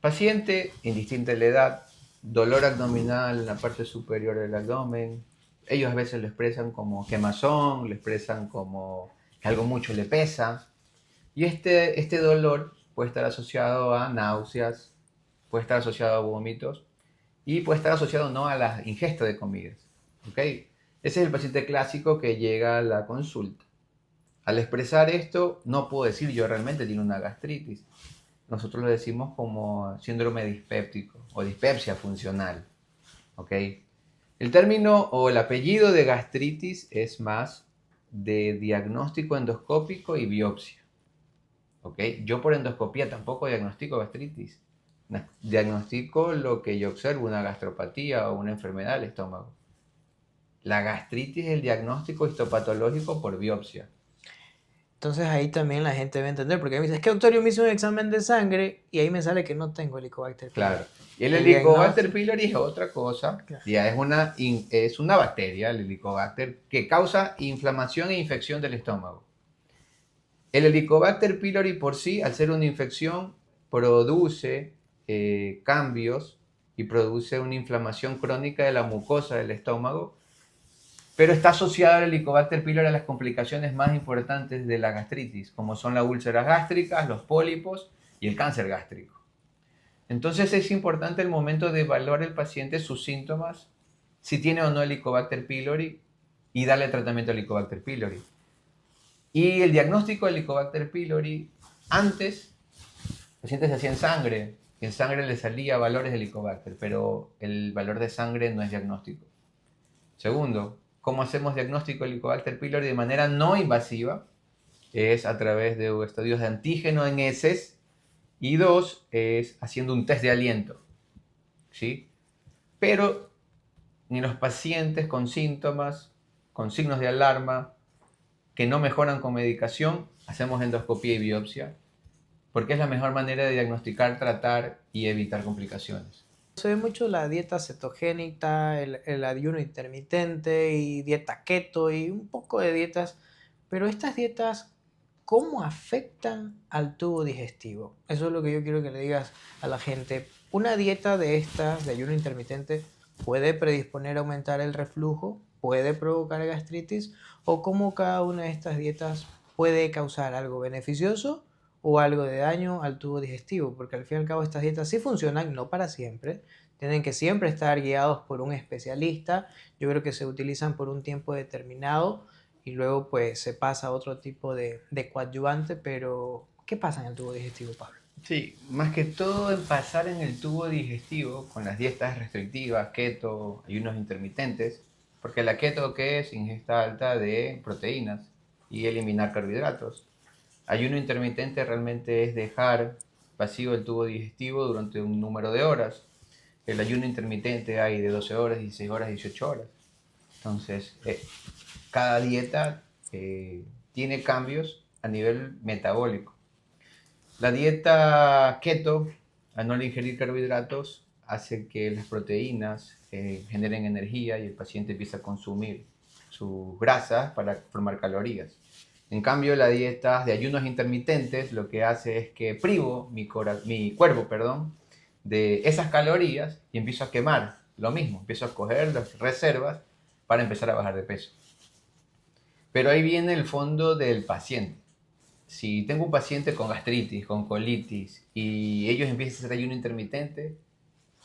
paciente, indistinta la edad, dolor abdominal en la parte superior del abdomen. Ellos a veces lo expresan como quemazón, lo expresan como que algo mucho le pesa. Y este dolor puede estar asociado a náuseas, puede estar asociado a vómitos y puede estar asociado no a la ingesta de comidas. ¿Ok? Ese es el paciente clásico que llega a la consulta. Al expresar esto, no puedo decir yo realmente tiene una gastritis. Nosotros lo decimos como síndrome dispéptico o dispepsia funcional. ¿Ok? El término o el apellido de gastritis es más de diagnóstico endoscópico y biopsia. ¿Ok? Yo por endoscopía tampoco diagnostico gastritis. Diagnostico lo que yo observo, una gastropatía o una enfermedad del estómago. La gastritis es el diagnóstico histopatológico por biopsia. Entonces ahí también la gente debe entender, porque me dice, es que doctor, yo me hice un examen de sangre y ahí me sale que no tengo Helicobacter pylori. Claro. Y el El Helicobacter diagnóstico, pylori es otra cosa. claro. Ya es una bacteria, el Helicobacter, que causa inflamación e infección del estómago. El Helicobacter pylori por sí, al ser una infección, produce cambios y produce una inflamación crónica de la mucosa del estómago, pero está asociado el Helicobacter pylori a las complicaciones más importantes de la gastritis, como son las úlceras gástricas, los pólipos y el cáncer gástrico. Entonces es importante el momento de evaluar el paciente sus síntomas, si tiene o no Helicobacter pylori y darle tratamiento a Helicobacter pylori. Y el diagnóstico de Helicobacter pylori, antes, los pacientes se hacían sangre, y en sangre le salía valores de Helicobacter, pero el valor de sangre no es diagnóstico. Segundo, ¿cómo hacemos diagnóstico de Helicobacter pylori de manera no invasiva? Es a través de estudios de antígeno en heces y dos, es haciendo un test de aliento. ¿Sí? Pero ni los pacientes con síntomas, con signos de alarma, que no mejoran con medicación, hacemos endoscopía y biopsia, porque es la mejor manera de diagnosticar, tratar y evitar complicaciones. Se ve mucho la dieta cetogénica, el ayuno intermitente y dieta keto y un poco de dietas, pero estas dietas, cómo afectan al tubo digestivo. Eso es lo que yo quiero que le digas a la gente. Una dieta de estas, de ayuno intermitente, puede predisponer a aumentar el reflujo, puede provocar gastritis, o cómo cada una de estas dietas puede causar algo beneficioso o algo de daño al tubo digestivo, porque al fin y al cabo estas dietas sí funcionan, no para siempre, tienen que siempre estar guiados por un especialista, yo creo que se utilizan por un tiempo determinado y luego pues se pasa a otro tipo de coadyuvante, pero ¿qué pasa en el tubo digestivo, Pablo? Sí, más que todo en pasar en el tubo digestivo con las dietas restrictivas, keto, ayunos intermitentes, porque la keto que es ingesta alta de proteínas y eliminar carbohidratos. Ayuno intermitente realmente es dejar vacío el tubo digestivo durante un número de horas. El ayuno intermitente hay de 12 horas, 16 horas, 18 horas. Entonces, cada dieta tiene cambios a nivel metabólico. La dieta keto, al no ingerir carbohidratos, hace que las proteínas generen energía y el paciente empieza a consumir sus grasas para formar calorías. En cambio, la dieta de ayunos intermitentes lo que hace es que privo mi cuerpo, de esas calorías y empiezo a quemar lo mismo, empiezo a coger las reservas para empezar a bajar de peso. Pero ahí viene el fondo del paciente. Si tengo un paciente con gastritis, con colitis y ellos empiezan a hacer ayuno intermitente,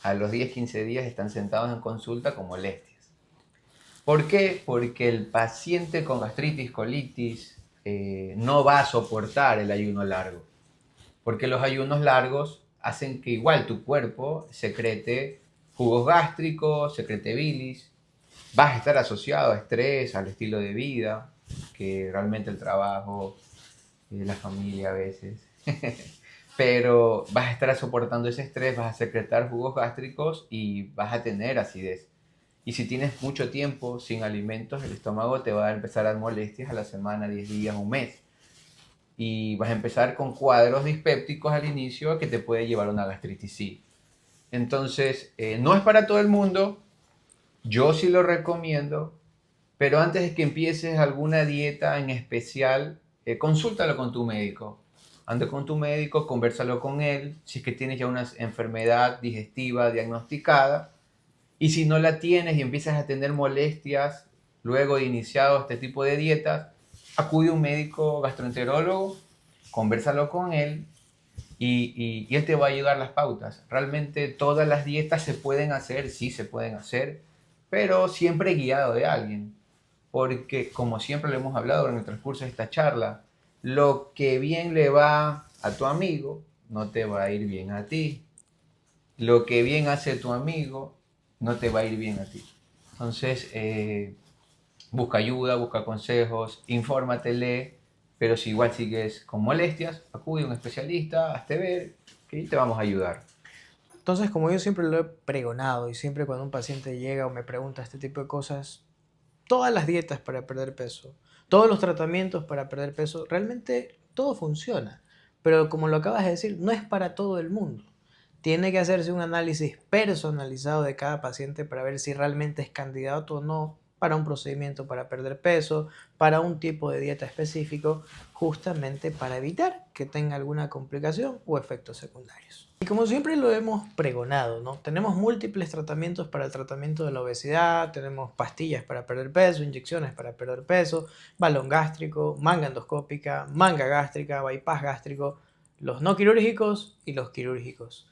a los 10-15 días están sentados en consulta con molestias. ¿Por qué? Porque el paciente con gastritis, colitis, no va a soportar el ayuno largo. Porque los ayunos largos hacen que igual tu cuerpo secrete jugos gástricos, secrete bilis. Vas a estar asociado a estrés, al estilo de vida, que realmente el trabajo, la familia a veces. Pero vas a estar soportando ese estrés, vas a secretar jugos gástricos y vas a tener acidez. Y si tienes mucho tiempo sin alimentos, el estómago te va a empezar a dar molestias a la semana, 10 días, un mes. Y vas a empezar con cuadros dispépticos al inicio que te puede llevar a una gastritis. Sí. Entonces, no es para todo el mundo. Yo sí lo recomiendo. Pero antes de que empieces alguna dieta en especial, consúltalo con tu médico. Anda con tu médico, conversalo con él. Si es que tienes ya una enfermedad digestiva diagnosticada, y si no la tienes y empiezas a tener molestias luego de iniciado este tipo de dietas, acude a un médico gastroenterólogo, conversalo con él y él te va a ayudar las pautas. Realmente todas las dietas se pueden hacer, sí se pueden hacer, pero siempre guiado de alguien. Porque como siempre lo hemos hablado en el transcurso de esta charla, lo que bien le va a tu amigo no te va a ir bien a ti. Lo que bien hace tu amigo no te va a ir bien a ti. Entonces, busca ayuda, busca consejos, infórmate, lee, pero si igual sigues con molestias, acude a un especialista, hazte ver, que te vamos a ayudar. Entonces, como yo siempre lo he pregonado y siempre cuando un paciente llega o me pregunta este tipo de cosas, todas las dietas para perder peso, todos los tratamientos para perder peso, realmente todo funciona. Pero como lo acabas de decir, no es para todo el mundo. Tiene que hacerse un análisis personalizado de cada paciente para ver si realmente es candidato o no para un procedimiento para perder peso, para un tipo de dieta específico, justamente para evitar que tenga alguna complicación o efectos secundarios. Y como siempre lo hemos pregonado, ¿no? Tenemos múltiples tratamientos para el tratamiento de la obesidad, tenemos pastillas para perder peso, inyecciones para perder peso, balón gástrico, manga endoscópica, manga gástrica, bypass gástrico, los no quirúrgicos y los quirúrgicos.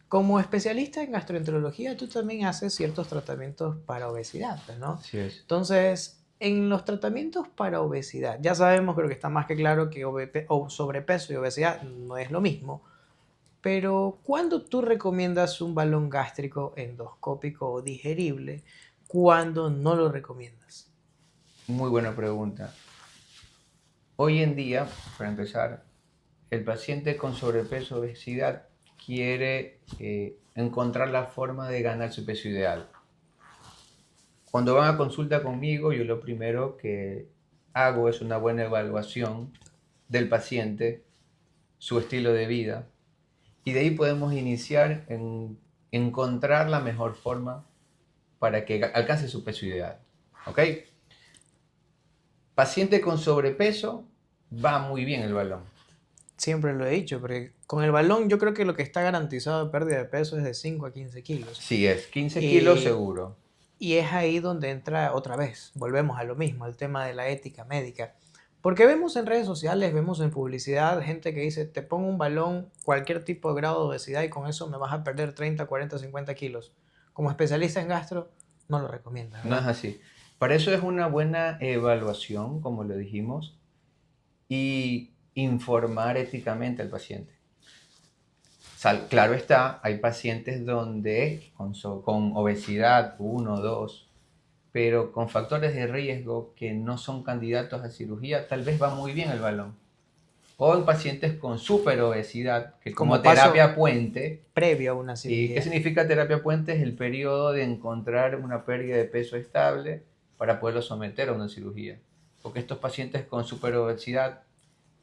Como especialista en gastroenterología, tú también haces ciertos tratamientos para obesidad, ¿no? Así es. Entonces, en los tratamientos para obesidad, ya sabemos, creo que está más que claro que sobrepeso y obesidad no es lo mismo, pero ¿cuándo tú recomiendas un balón gástrico endoscópico o digerible? ¿Cuándo no lo recomiendas? Muy buena pregunta. Hoy en día, para empezar, el paciente con sobrepeso o obesidad quiere encontrar la forma de ganar su peso ideal. Cuando van a consulta conmigo, yo lo primero que hago es una buena evaluación del paciente, su estilo de vida, y de ahí podemos iniciar en encontrar la mejor forma para que alcance su peso ideal. ¿Ok? Paciente con sobrepeso, va muy bien el balón. Siempre lo he dicho, porque con el balón yo creo que lo que está garantizado de pérdida de peso es de 5 a 15 kilos. Sí, es 15 kilos Y, seguro. y es ahí donde entra otra vez, volvemos a lo mismo, el tema de la ética médica. Porque vemos en redes sociales, vemos en publicidad gente que dice, te pongo un balón, cualquier tipo de grado de obesidad y con eso me vas a perder 30, 40, 50 kilos. Como especialista en gastro, no lo recomiendas, No es ¿verdad? así. Para eso es una buena evaluación, como lo dijimos, y informar éticamente al paciente. Claro está, hay pacientes donde con obesidad 1, 2, pero con factores de riesgo que no son candidatos a cirugía, tal vez va muy bien el balón. O en pacientes con superobesidad, que como Como paso terapia puente. previo a una ¿Y qué cirugía. significa terapia puente? Es el periodo de encontrar una pérdida de peso estable para poderlo someter a una cirugía. Porque estos pacientes con superobesidad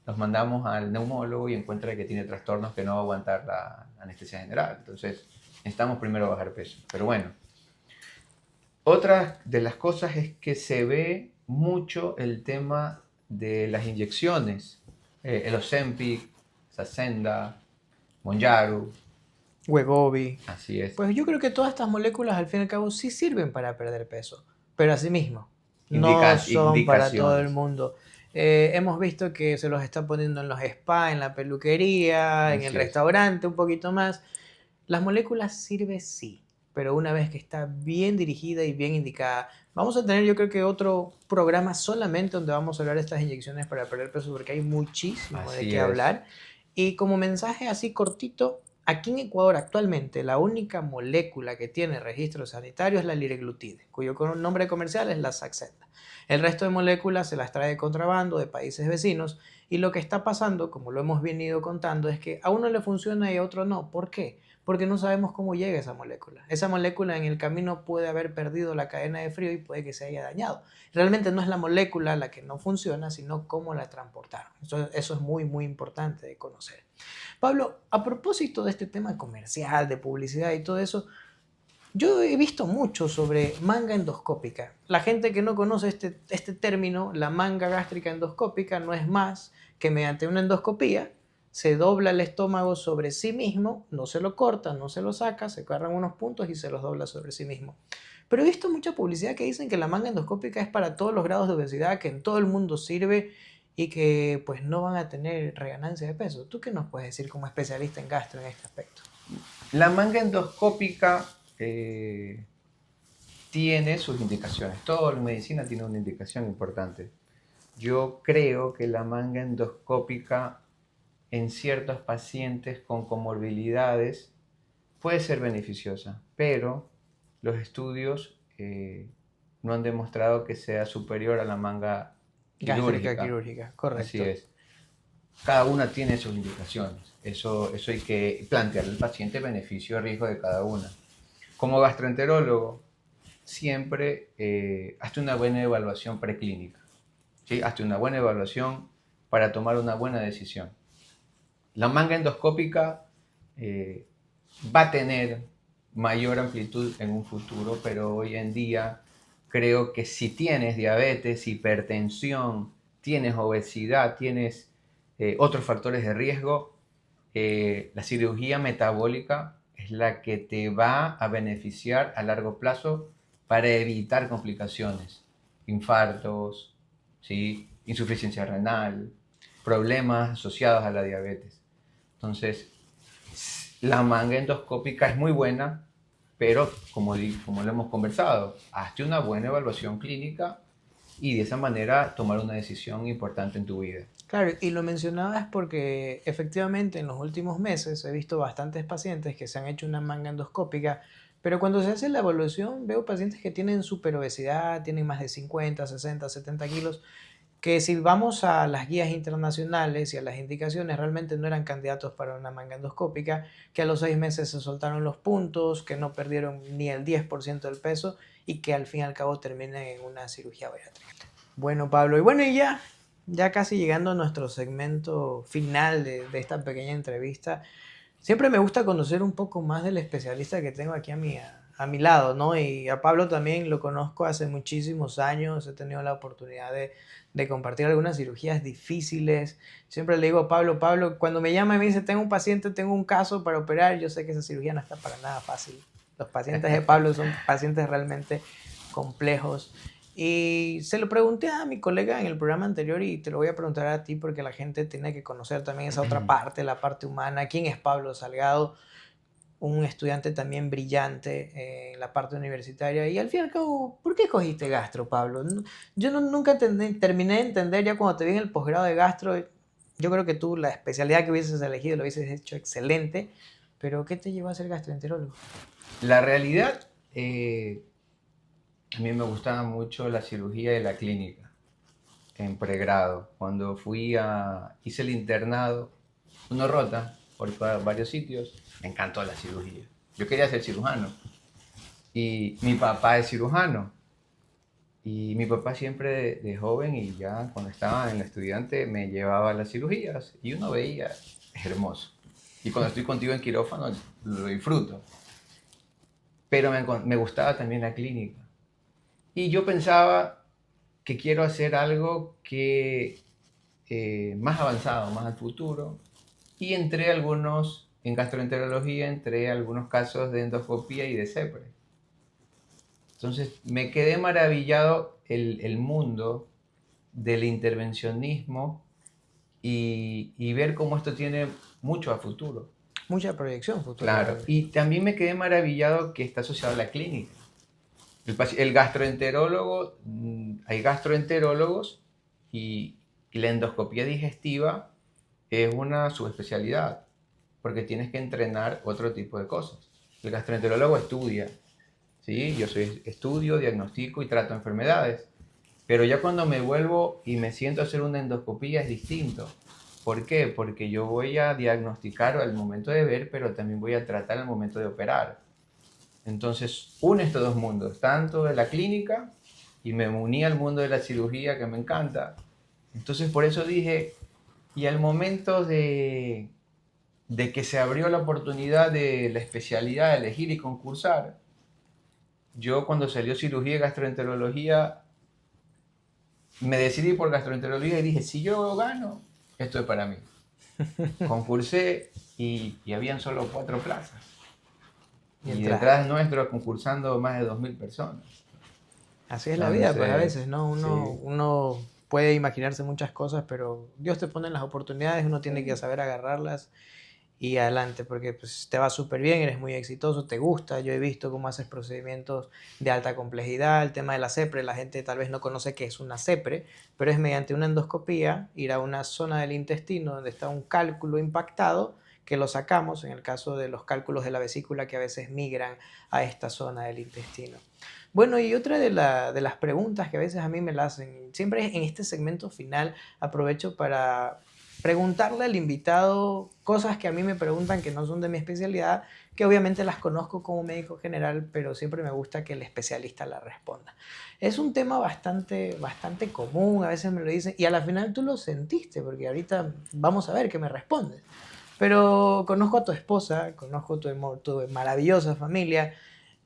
los mandamos al neumólogo y encuentra que tiene trastornos que no va a aguantar la anestesia general. Entonces, necesitamos primero bajar peso. Pero bueno, otra de las cosas es que se ve mucho el tema de las inyecciones. El Ozempic, Saxenda, Monjaru, Wegovy. así es. Pues yo creo que todas estas moléculas al fin y al cabo sí sirven para perder peso, pero asimismo no son para todo el Indicaciones. mundo. Hemos visto que se los está poniendo en los spa, en la peluquería, en el Así es. restaurante, un poquito más. Las moléculas sirven sí, pero una vez que está bien dirigida y bien indicada. Vamos a tener yo creo que otro programa solamente donde vamos a hablar de estas inyecciones para perder peso porque hay muchísimo de Así qué es. hablar. Y como mensaje así cortito, aquí en Ecuador actualmente la única molécula que tiene registro sanitario es la liraglutide, cuyo nombre comercial es la Saxenda. El resto de moléculas se las trae de contrabando de países vecinos y lo que está pasando, como lo hemos venido contando, es que a uno le funciona y a otro no. ¿Por qué? Porque no sabemos cómo llega esa molécula. Esa molécula en el camino puede haber perdido la cadena de frío y puede que se haya dañado. Realmente no es la molécula la que no funciona, sino cómo la transportaron. Eso es muy, muy importante de conocer. Pablo, a propósito de este tema comercial, de publicidad y todo eso, yo he visto mucho sobre manga endoscópica. La gente que no conoce este término, la manga gástrica endoscópica, no es más que mediante una endoscopía se dobla el estómago sobre sí mismo, no se lo corta, no se lo saca, se agarran unos puntos y se los dobla sobre sí mismo. Pero he visto mucha publicidad que dicen que la manga endoscópica es para todos los grados de obesidad, que en todo el mundo sirve y que pues no van a tener reganancia de peso. ¿Tú qué nos puedes decir como especialista en gastro en este aspecto? La manga endoscópica tiene sus indicaciones. Todo en medicina tiene una indicación importante. Yo creo que la manga endoscópica en ciertos pacientes con comorbilidades puede ser beneficiosa, pero los estudios no han demostrado que sea superior a la manga Gástrica quirúrgica. quirúrgica, Así correcto. es. Cada una tiene sus indicaciones. Eso hay que plantearle al paciente beneficio y riesgo de cada una. Como gastroenterólogo, siempre hazte una buena evaluación preclínica. ¿Sí? Hazte una buena evaluación para tomar una buena decisión. La manga endoscópica va a tener mayor amplitud en un futuro, pero hoy en día creo que si tienes diabetes, hipertensión, tienes obesidad, tienes otros factores de riesgo, la cirugía metabólica es la que te va a beneficiar a largo plazo para evitar complicaciones, infartos, ¿sí? Insuficiencia renal, problemas asociados a la diabetes. Entonces, la manga endoscópica es muy buena, pero como lo hemos conversado, hazte una buena evaluación clínica y de esa manera tomar una decisión importante en tu vida. Claro, y lo mencionabas porque efectivamente en los últimos meses he visto bastantes pacientes que se han hecho una manga endoscópica, pero cuando se hace la evaluación veo pacientes que tienen superobesidad, tienen más de 50, 60, 70 kilos, que si vamos a las guías internacionales y a las indicaciones realmente no eran candidatos para una manga endoscópica, que a los 6 meses se soltaron los puntos, que no perdieron ni el 10% del peso y que al fin y al cabo terminan en una cirugía bariátrica. Bueno, Pablo, y bueno, y ya casi llegando a nuestro segmento final de esta pequeña entrevista, siempre me gusta conocer un poco más del especialista que tengo aquí a mi lado, ¿no? Y a Pablo también lo conozco hace muchísimos años, he tenido la oportunidad de compartir algunas cirugías difíciles. Siempre le digo a Pablo, Pablo, cuando me llama y me dice, tengo un paciente, tengo un caso para operar, yo sé que esa cirugía no está para nada fácil. Los pacientes de Pablo son pacientes realmente complejos. Y se lo pregunté a mi colega en el programa anterior y te lo voy a preguntar a ti porque la gente tiene que conocer también esa otra parte, la parte humana. ¿Quién es Pablo Salgado? Un estudiante también brillante en la parte universitaria. Y al fin y al cabo, ¿por qué escogiste gastro, Pablo? Yo nunca terminé de entender ya cuando te vi en el posgrado de gastro. Yo creo que tú la especialidad que hubieses elegido lo hubieses hecho excelente, pero ¿qué te llevó a ser gastroenterólogo? La realidad, a mí me gustaba mucho la cirugía y la clínica en pregrado. Cuando hice el internado, uno rota por varios sitios, me encantó la cirugía. Yo quería ser cirujano y mi papá es cirujano. Y mi papá siempre de joven y ya cuando estaba en la estudiante me llevaba a las cirugías y uno veía, es hermoso. Y cuando estoy contigo en quirófano lo disfruto. Pero me gustaba también la clínica. Y yo pensaba que quiero hacer algo que más avanzado, más al futuro. Y en gastroenterología, entré algunos casos de endoscopía y de CEPRE. Entonces me quedé maravillado el mundo del intervencionismo y ver cómo esto tiene mucho a futuro. Mucha proyección futura. Claro, y también me quedé maravillado que está asociado a la clínica. El gastroenterólogo, hay gastroenterólogos y la endoscopía digestiva es una subespecialidad, porque tienes que entrenar otro tipo de cosas. El gastroenterólogo estudia, ¿sí? Yo estudio, diagnostico y trato enfermedades. Pero ya cuando me vuelvo y me siento a hacer una endoscopía es distinto. ¿Por qué? Porque yo voy a diagnosticar al momento de ver, pero también voy a tratar al momento de operar. Entonces, une estos dos mundos, tanto de la clínica y me uní al mundo de la cirugía que me encanta. Entonces, por eso dije, y al momento de que se abrió la oportunidad de la especialidad de elegir y concursar, yo cuando salió cirugía y gastroenterología, me decidí por gastroenterología y dije, si yo gano, esto es para mí. Concursé y habían solo 4 plazas. Y detrás nuestro concursando más de 2000 personas. Así es la vida, pues a Entonces, veces, ¿no? sí. Uno puede imaginarse muchas cosas, pero Dios te pone las oportunidades, uno tiene que Sí. saber agarrarlas y adelante, porque pues, te va súper bien, eres muy exitoso, te gusta. Yo he visto cómo haces procedimientos de alta complejidad, el tema de la CEPRE, la gente tal vez no conoce qué es una CEPRE, pero es mediante una endoscopía ir a una zona del intestino donde está un cálculo impactado que lo sacamos, en el caso de los cálculos de la vesícula que a veces migran a esta zona del intestino. Bueno, y otra de las preguntas que a veces a mí me la hacen, siempre en este segmento final aprovecho para preguntarle al invitado cosas que a mí me preguntan que no son de mi especialidad, que obviamente las conozco como médico general, pero siempre me gusta que el especialista la responda. Es un tema bastante común, a veces me lo dicen, y a la final tú lo sentiste, porque ahorita vamos a ver qué me respondes. Pero conozco a tu esposa, conozco tu maravillosa familia,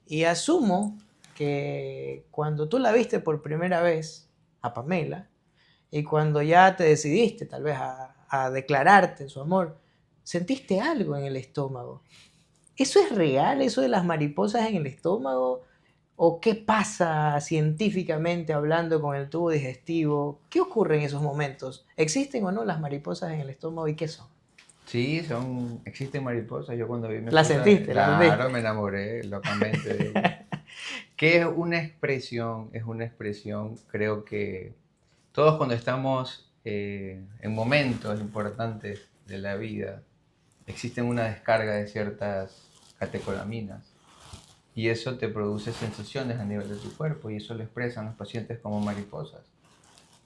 y asumo que cuando tú la viste por primera vez, a Pamela, y cuando ya te decidiste tal vez a declararte su amor, sentiste algo en el estómago. ¿Eso es real, eso de las mariposas en el estómago? ¿O qué pasa científicamente hablando con el tubo digestivo? ¿Qué ocurre en esos momentos? ¿Existen o no las mariposas en el estómago y qué son? Sí, existen mariposas. Yo cuando vi a mi ¿La esposa, sentiste? ¿La claro, sentiste? me enamoré locamente de ella. Que es una expresión, creo que todos cuando estamos en momentos importantes de la vida, existen una descarga de ciertas catecolaminas y eso te produce sensaciones a nivel de tu cuerpo y eso lo expresan los pacientes como mariposas.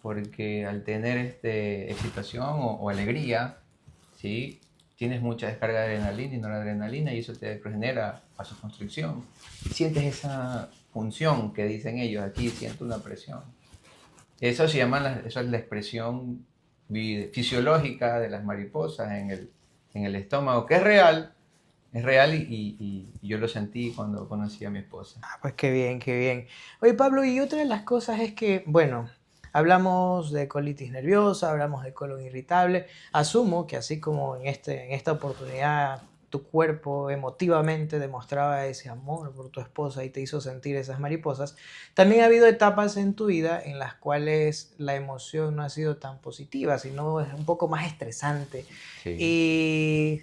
Porque al tener excitación o alegría, ¿sí? Tienes mucha descarga de adrenalina y noradrenalina y eso te genera vasoconstricción. Sientes esa función que dicen ellos, aquí siento una presión. Eso es la expresión fisiológica de las mariposas en el estómago, que es real, Es real y yo lo sentí cuando conocí a mi esposa. Ah, pues qué bien, qué bien. Oye, Pablo, y otra de las cosas es que, bueno, hablamos de colitis nerviosa, hablamos de colon irritable. Asumo que así como en esta oportunidad tu cuerpo emotivamente demostraba ese amor por tu esposa y te hizo sentir esas mariposas, también ha habido etapas en tu vida en las cuales la emoción no ha sido tan positiva, sino es un poco más estresante. Sí. Y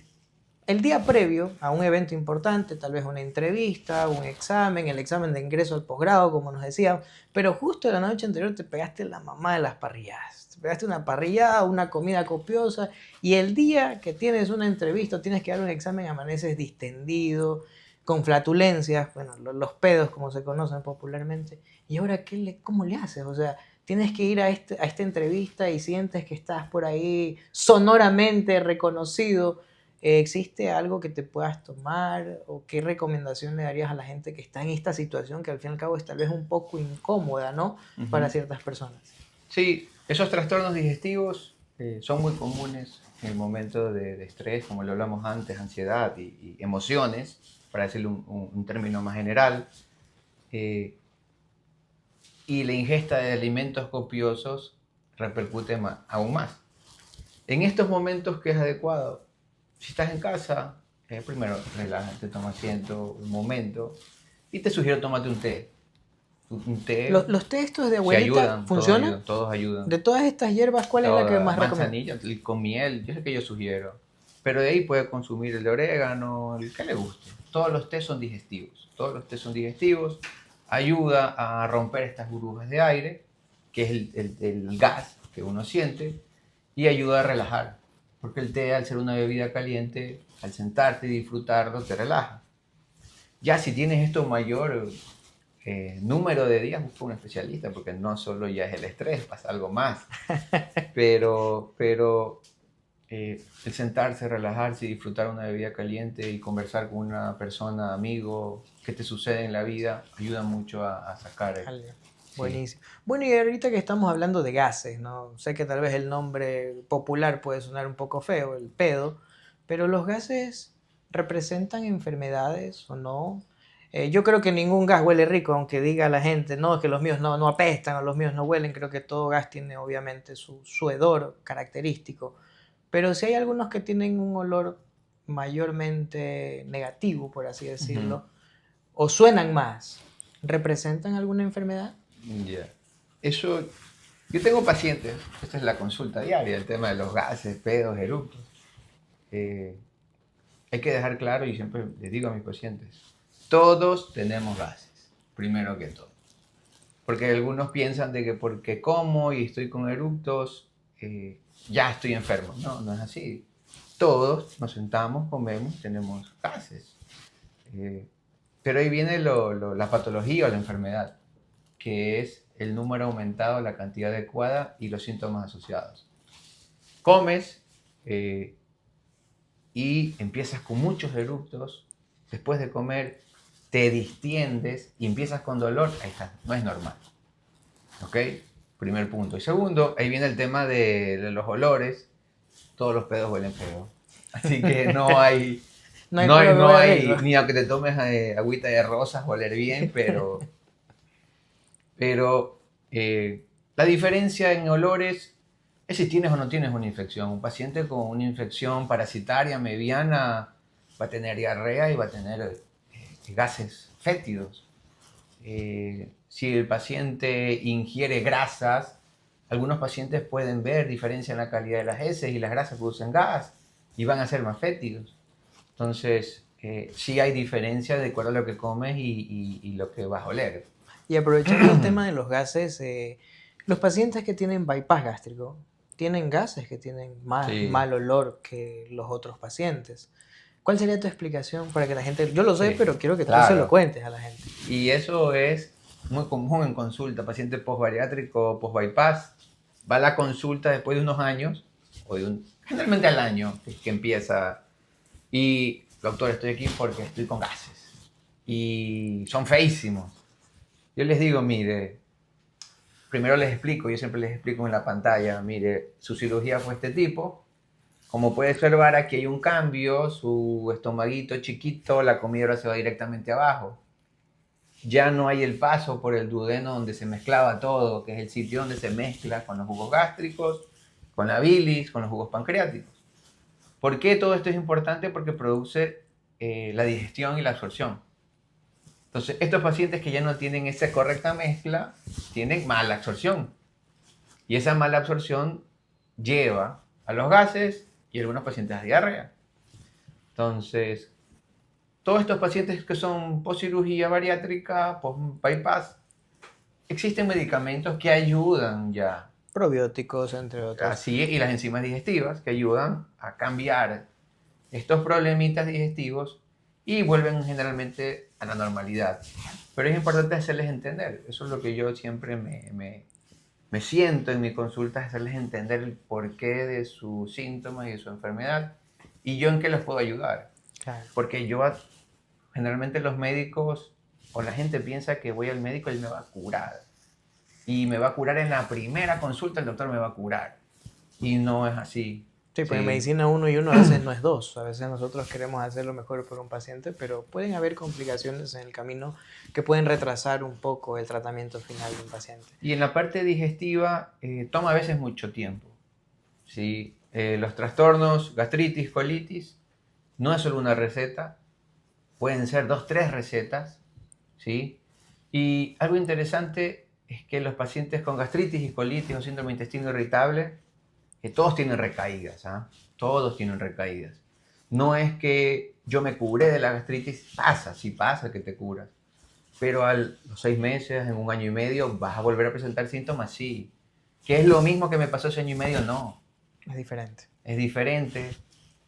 el día previo a un evento importante, tal vez una entrevista, un examen, el examen de ingreso al posgrado, como nos decían, pero justo la noche anterior te pegaste la mamá de las parrilladas. Te pegaste una parrillada, una comida copiosa, y el día que tienes una entrevista, tienes que dar un examen, amaneces distendido, con flatulencias, bueno, los pedos como se conocen popularmente. ¿Y ahora cómo le haces? O sea, tienes que ir a esta entrevista y sientes que estás por ahí sonoramente reconocido. ¿Existe algo que te puedas tomar o qué recomendación le darías a la gente que está en esta situación que al fin y al cabo es tal vez un poco incómoda, ¿no? Para Ujú. ciertas personas. Sí, esos trastornos digestivos son muy comunes en el momento de estrés, como lo hablamos antes, ansiedad y emociones, para decirlo un término más general. eh, y la ingesta de alimentos copiosos repercute aún más. En estos momentos que es adecuado, si estás en casa, primero relájate, toma asiento un momento y te sugiero tómate un té. Un té, Los textos de si abuelita ayudan, funcionan. todos ayudan. De todas estas hierbas, ¿cuál es la que Toda más recomiendas? manzanilla con miel, yo sé que yo sugiero. Pero de ahí puede consumir el de orégano, el que le guste. Todos los tés son digestivos. Todos los tés son digestivos. Ayuda a romper estas burbujas de aire, que es el gas que uno siente, y ayuda a relajar. Porque el té, al ser una bebida caliente, al sentarte y disfrutarlo, te relaja. Ya si tienes esto mayor número de días, busca un especialista, porque no solo ya es el estrés, pasa algo más. Pero el sentarse, relajarse y disfrutar una bebida caliente y conversar con una persona, amigo, que te sucede en la vida, ayuda mucho a sacar. Dale. Sí. Buenísimo. Bueno, y ahorita que estamos hablando de gases, ¿no? Sé que tal vez el nombre popular puede sonar un poco feo, el pedo, pero los gases representan enfermedades o no. Yo creo que ningún gas huele rico, aunque diga la gente, no, que los míos no apestan o los míos no huelen. Creo que todo gas tiene obviamente su hedor característico. Pero si hay algunos que tienen un olor mayormente negativo, por así Ujú. decirlo, o suenan más, ¿representan alguna enfermedad? Ya. Eso, yo tengo pacientes, esta es la consulta diaria, el tema de los gases, pedos, eructos. Eh, Hay que dejar claro, y siempre les digo a mis pacientes, todos tenemos gases, primero que todo. Porque algunos piensan de que porque como y estoy con eructos, ya estoy enfermo. No, no es así. Todos nos sentamos, comemos, tenemos gases. Eh, pero ahí viene la patología o la enfermedad, que es el número aumentado, la cantidad adecuada y los síntomas asociados. Comes y empiezas con muchos eructos, después de comer te distiendes y empiezas con dolor, ahí está, no es normal. ¿Ok? Primer punto. Y segundo, ahí viene el tema de los olores. Todos los pedos huelen feo. Así que No hay pelo que no huele rico. hay, ni aunque te tomes agüita de rosas, oler bien, pero la diferencia en olores es si tienes o no tienes una infección. Un paciente con una infección parasitaria mediana va a tener diarrea y va a tener gases fétidos. Si el paciente ingiere grasas, algunos pacientes pueden ver diferencia en la calidad de las heces y las grasas producen gas y van a ser más fétidos. Entonces, sí hay diferencia de acuerdo a lo que comes y lo que vas a oler. Y aprovechando el tema de los gases, los pacientes que tienen bypass gástrico tienen gases que tienen más Sí, mal olor que los otros pacientes. ¿Cuál sería tu explicación para que la gente, yo lo sé, sí, pero quiero que tú se lo claro. cuentes a la gente? Y eso es muy común en consulta. Paciente postbariátrico, post-bypass, va a la consulta después de unos años, generalmente al año, que empieza. Y, doctor, estoy aquí porque estoy con gases. Y son feísimos. Yo les digo, mire, primero les explico, yo siempre les explico en la pantalla, mire, su cirugía fue este tipo, Como puede observar, aquí hay un cambio, su estomaguito chiquito, la comida ahora se va directamente abajo. Ya no hay el paso por el duodeno donde se mezclaba todo, que es el sitio donde se mezcla con los jugos gástricos, con la bilis, con los jugos pancreáticos. ¿Por qué todo esto es importante? Porque produce la digestión y la absorción. Entonces, estos pacientes que ya no tienen esa correcta mezcla, tienen mala absorción. Y esa mala absorción lleva a los gases y algunos pacientes a diarrea. Entonces, todos estos pacientes que son post cirugía bariátrica, post bypass, existen medicamentos que ayudan ya, Probióticos, entre otros. así, y las enzimas digestivas que ayudan a cambiar estos problemitas digestivos y vuelven generalmente a la normalidad. Pero es importante hacerles entender, eso es lo que yo siempre me siento en mi consulta, hacerles entender el porqué de sus síntomas y de su enfermedad y yo en qué les puedo ayudar. Claro. Porque generalmente los médicos o la gente piensa que voy al médico y él me va a curar. Y me va a curar en la primera consulta, el doctor me va a curar. Y no es así. Sí, pues en Sí. medicina 1 y 1 a veces no es 2. A veces nosotros queremos hacer lo mejor por un paciente, pero pueden haber complicaciones en el camino que pueden retrasar un poco el tratamiento final de un paciente. Y en la parte digestiva toma a veces mucho tiempo. ¿Sí? Los trastornos, gastritis, colitis, no es solo una receta, pueden ser 2, 3 recetas. ¿Sí? Y algo interesante es que los pacientes con gastritis y colitis o síndrome de intestino irritable, que todos tienen recaídas, ¿ah? Todos tienen recaídas. No es que yo me curé de la gastritis, sí pasa que te curas. Pero a los 6 meses, en 1 año y medio, vas a volver a presentar síntomas, sí. ¿Que es lo mismo que me pasó ese año y medio? No. Es diferente. Es diferente.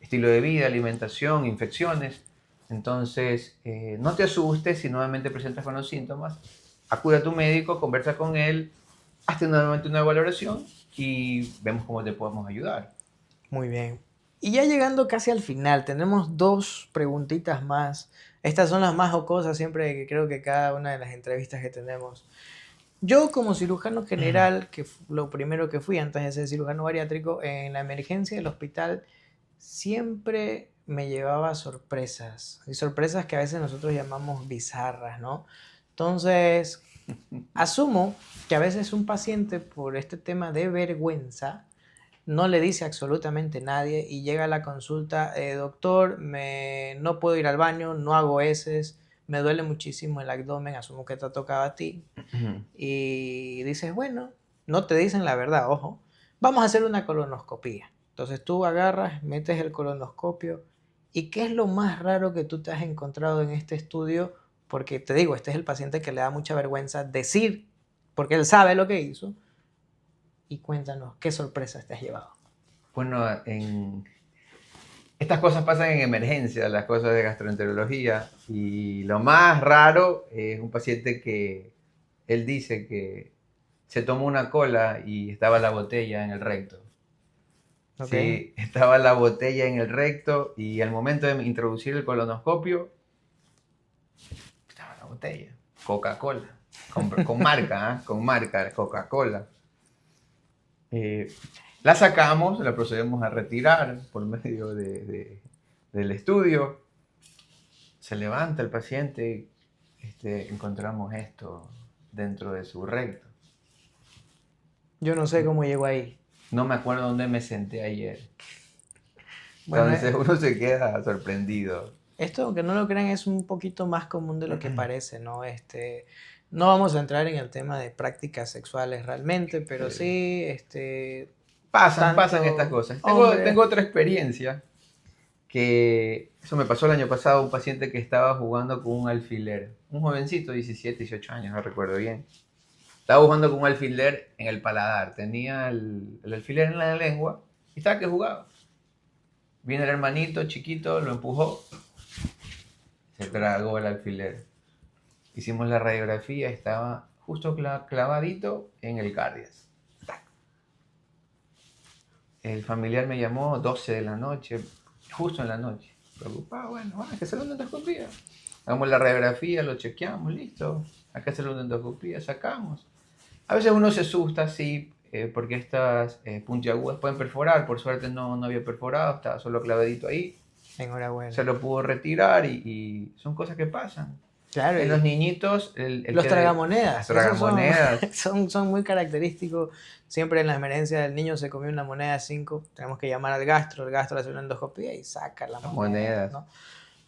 Estilo de vida, alimentación, infecciones. Entonces, no te asustes si nuevamente presentas con los síntomas. Acude a tu médico, conversa con él, hazte nuevamente una valoración y vemos cómo te podemos ayudar. Muy bien. Y ya llegando casi al final, tenemos 2 preguntitas más. Estas son las más jocosas siempre que creo que cada una de las entrevistas que tenemos. Yo como cirujano general, que lo primero que fui antes de ser cirujano bariátrico, en la emergencia del hospital siempre me llevaba sorpresas. Y sorpresas que a veces nosotros llamamos bizarras, ¿no? Entonces, asumo que a veces un paciente por este tema de vergüenza no le dice absolutamente nadie y llega a la consulta, doctor, no puedo ir al baño, no hago heces, me duele muchísimo el abdomen, asumo que te ha tocado a ti. Y dices, bueno, no te dicen la verdad, ojo, vamos a hacer una colonoscopía. Entonces tú agarras, metes el colonoscopio y ¿qué es lo más raro que tú te has encontrado en este estudio? Porque te digo, este es el paciente que le da mucha vergüenza decir, porque él sabe lo que hizo. Y cuéntanos, ¿qué sorpresas te has llevado? Bueno, estas cosas pasan en emergencia, las cosas de gastroenterología. Y lo más raro es un paciente que él dice que se tomó una cola y estaba la botella en el recto. Okay. Sí, estaba la botella en el recto y al momento de introducir el colonoscopio, estaba la botella. Coca-Cola. Con marca, ¿eh? Con marca, Coca-Cola. La sacamos, la procedemos a retirar por medio del estudio. Se levanta el paciente, encontramos esto dentro de su recto. Yo no sé cómo llegó ahí. No me acuerdo dónde me senté ayer. Bueno, Entonces uno se queda sorprendido. esto, aunque no lo crean, es un poquito más común de lo que parece, ¿no? No vamos a entrar en el tema de prácticas sexuales realmente, pero sí, Pasan tanto estas cosas. hombres. Tengo otra experiencia que eso me pasó el año pasado, un paciente que estaba jugando con un alfiler. Un jovencito, 17, 18 años, no recuerdo bien. Estaba jugando con un alfiler en el paladar. Tenía el alfiler en la lengua y estaba que jugaba. Viene el hermanito chiquito, lo empujó, se tragó el alfiler. Hicimos la radiografía, estaba justo clavadito en el cardias. El familiar me llamó 12 de la noche, justo en la noche. Preocupado, bueno, hay que hacer una endoscopía. Hagamos la radiografía, lo chequeamos, listo. Hay que hacer una endoscopía, sacamos. A veces uno se asusta, sí. porque estas puntiagudas pueden perforar. Por suerte no había perforado, estaba solo clavadito ahí. Enhorabuena. Se lo pudo retirar y son cosas que pasan. Claro, En y los niñitos, los tragamonedas, las esos tragamonedas. son muy característicos. Siempre en la emergencia del niño se comió una moneda de 5, tenemos que llamar al gastro, el gastro hace una endoscopía y saca la Las moneda, monedas. ¿no?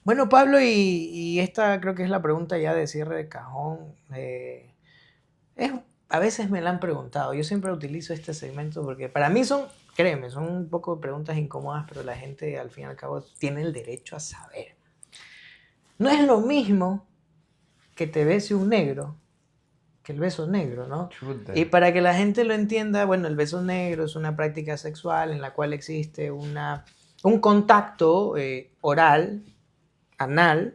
Bueno, Pablo, y esta creo que es la pregunta ya de cierre de cajón. Es, a veces me la han preguntado, yo siempre utilizo este segmento porque para mí son, créeme, son un poco preguntas incómodas, pero la gente al fin y al cabo tiene el derecho a saber. No es lo mismo que te bese un negro que el beso negro, ¿no? Chuta. Y para que la gente lo entienda, bueno, el beso negro es una práctica sexual en la cual existe un contacto oral, anal,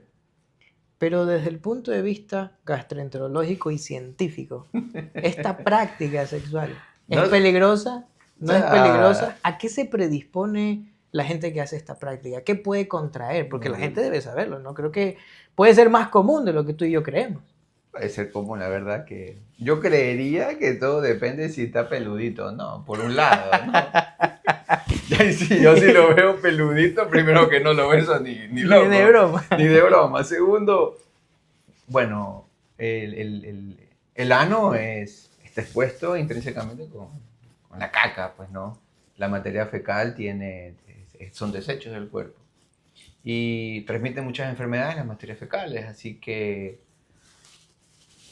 pero desde el punto de vista gastroenterológico y científico, esta práctica sexual es No, peligrosa, no es ah, peligrosa. ¿A qué se predispone la gente que hace esta práctica? ¿Qué puede contraer? Porque la gente debe saberlo, ¿no? Creo que puede ser más común de lo que tú y yo creemos. puede ser común, la verdad que yo creería que todo depende si está peludito o no, por un lado, ¿no? Y si yo sí lo veo peludito, primero que no lo beso ni Ni de loco, broma. ni de broma. Segundo, bueno, el ano está expuesto intrínsecamente con la caca, pues, ¿no? La materia fecal son desechos del cuerpo. Y transmite muchas enfermedades las materias fecales, así que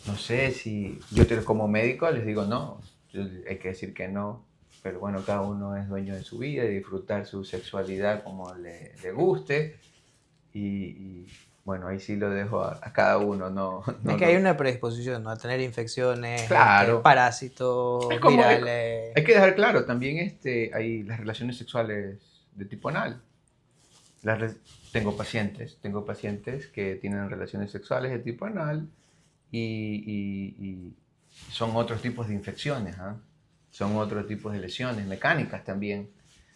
no sé si como médico les digo no, hay que decir que no, pero bueno, cada uno es dueño de su vida y disfrutar su sexualidad como le guste y, bueno, ahí sí lo dejo a cada uno, no, Es no que hay lo... una predisposición, ¿no? A tener infecciones, Claro, parásitos, hay, virales. hay que dejar claro también hay las relaciones sexuales de tipo anal. Las re- tengo pacientes que tienen relaciones sexuales de tipo anal y son otros tipos de infecciones, ¿ah? Son otros tipos de lesiones mecánicas también.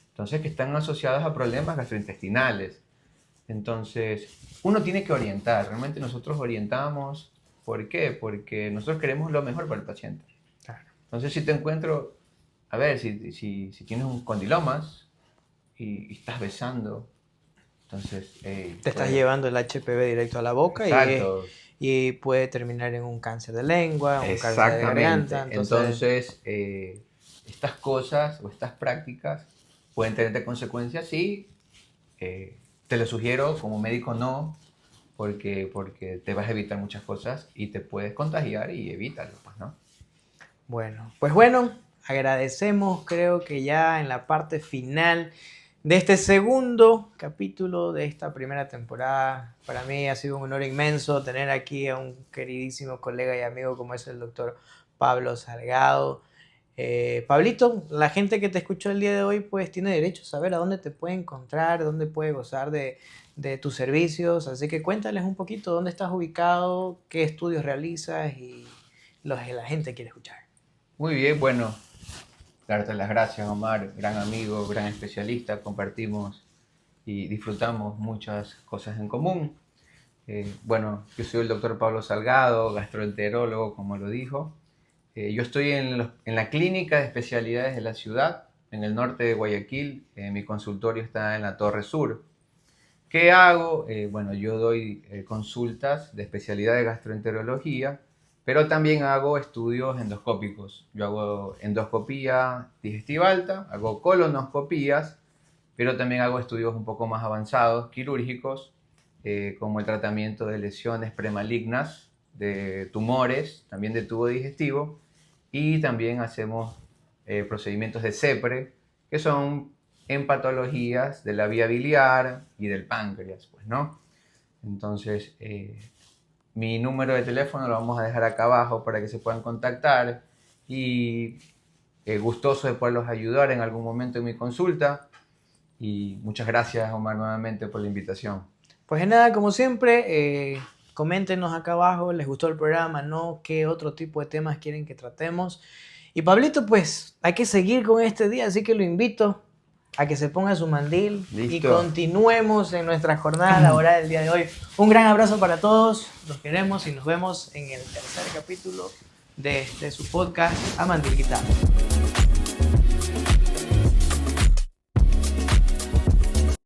Entonces, que están asociadas a problemas gastrointestinales. Entonces, uno tiene que orientar. Realmente nosotros orientamos. ¿Por qué? Porque nosotros queremos lo mejor para el paciente. Claro. Entonces, si te encuentro, a ver, si tienes un condilomas y estás besando, entonces, Te estás pues, llevando el HPV directo a la boca exacto, y puede terminar en un cáncer de lengua, un cáncer de garganta. exactamente. Entonces, Entonces, estas cosas o estas prácticas pueden tener consecuencias, sí. Te lo sugiero, como médico no, porque te vas a evitar muchas cosas y te puedes contagiar y evítalo, pues, ¿no? bueno, agradecemos, creo que ya en la parte final de este segundo capítulo de esta primera temporada. Para mí ha sido un honor inmenso tener aquí a un queridísimo colega y amigo como es el doctor Pablo Salgado. Pablito, la gente que te escuchó el día de hoy pues tiene derecho a saber a dónde te puede encontrar, dónde puede gozar de tus servicios, así que cuéntales un poquito dónde estás ubicado, qué estudios realizas y los que la gente quiere escuchar. Muy bien, bueno, darte las gracias, Omar, gran amigo, gran especialista, compartimos y disfrutamos muchas cosas en común. Bueno, yo soy el doctor Pablo Salgado, gastroenterólogo, como lo dijo. Yo estoy en la clínica de especialidades de la ciudad, en el norte de Guayaquil. Mi consultorio está en la Torre Sur. ¿Qué hago? Bueno, yo doy consultas de especialidad de gastroenterología, pero también hago estudios endoscópicos. Yo hago endoscopía digestiva alta, hago colonoscopías, pero también hago estudios un poco más avanzados, quirúrgicos, como el tratamiento de lesiones premalignas, de tumores, también de tubo digestivo, y también hacemos procedimientos de CEPRE, que son en patologías de la vía biliar y del páncreas, pues, ¿no? Entonces, mi número de teléfono lo vamos a dejar acá abajo para que se puedan contactar y gustoso de poderlos ayudar en algún momento en mi consulta. Y muchas gracias, Omar, nuevamente por la invitación. Pues nada, como siempre, coméntenos acá abajo, ¿les gustó el programa? ¿No? ¿Qué otro tipo de temas quieren que tratemos? Y Pablito, pues hay que seguir con este día, así que lo invito a que se ponga su mandil y Listo. continuemos en nuestra jornada laboral del día de hoy. Un gran abrazo para todos, los queremos y nos vemos en el tercer capítulo de su podcast Amandil Guitarra.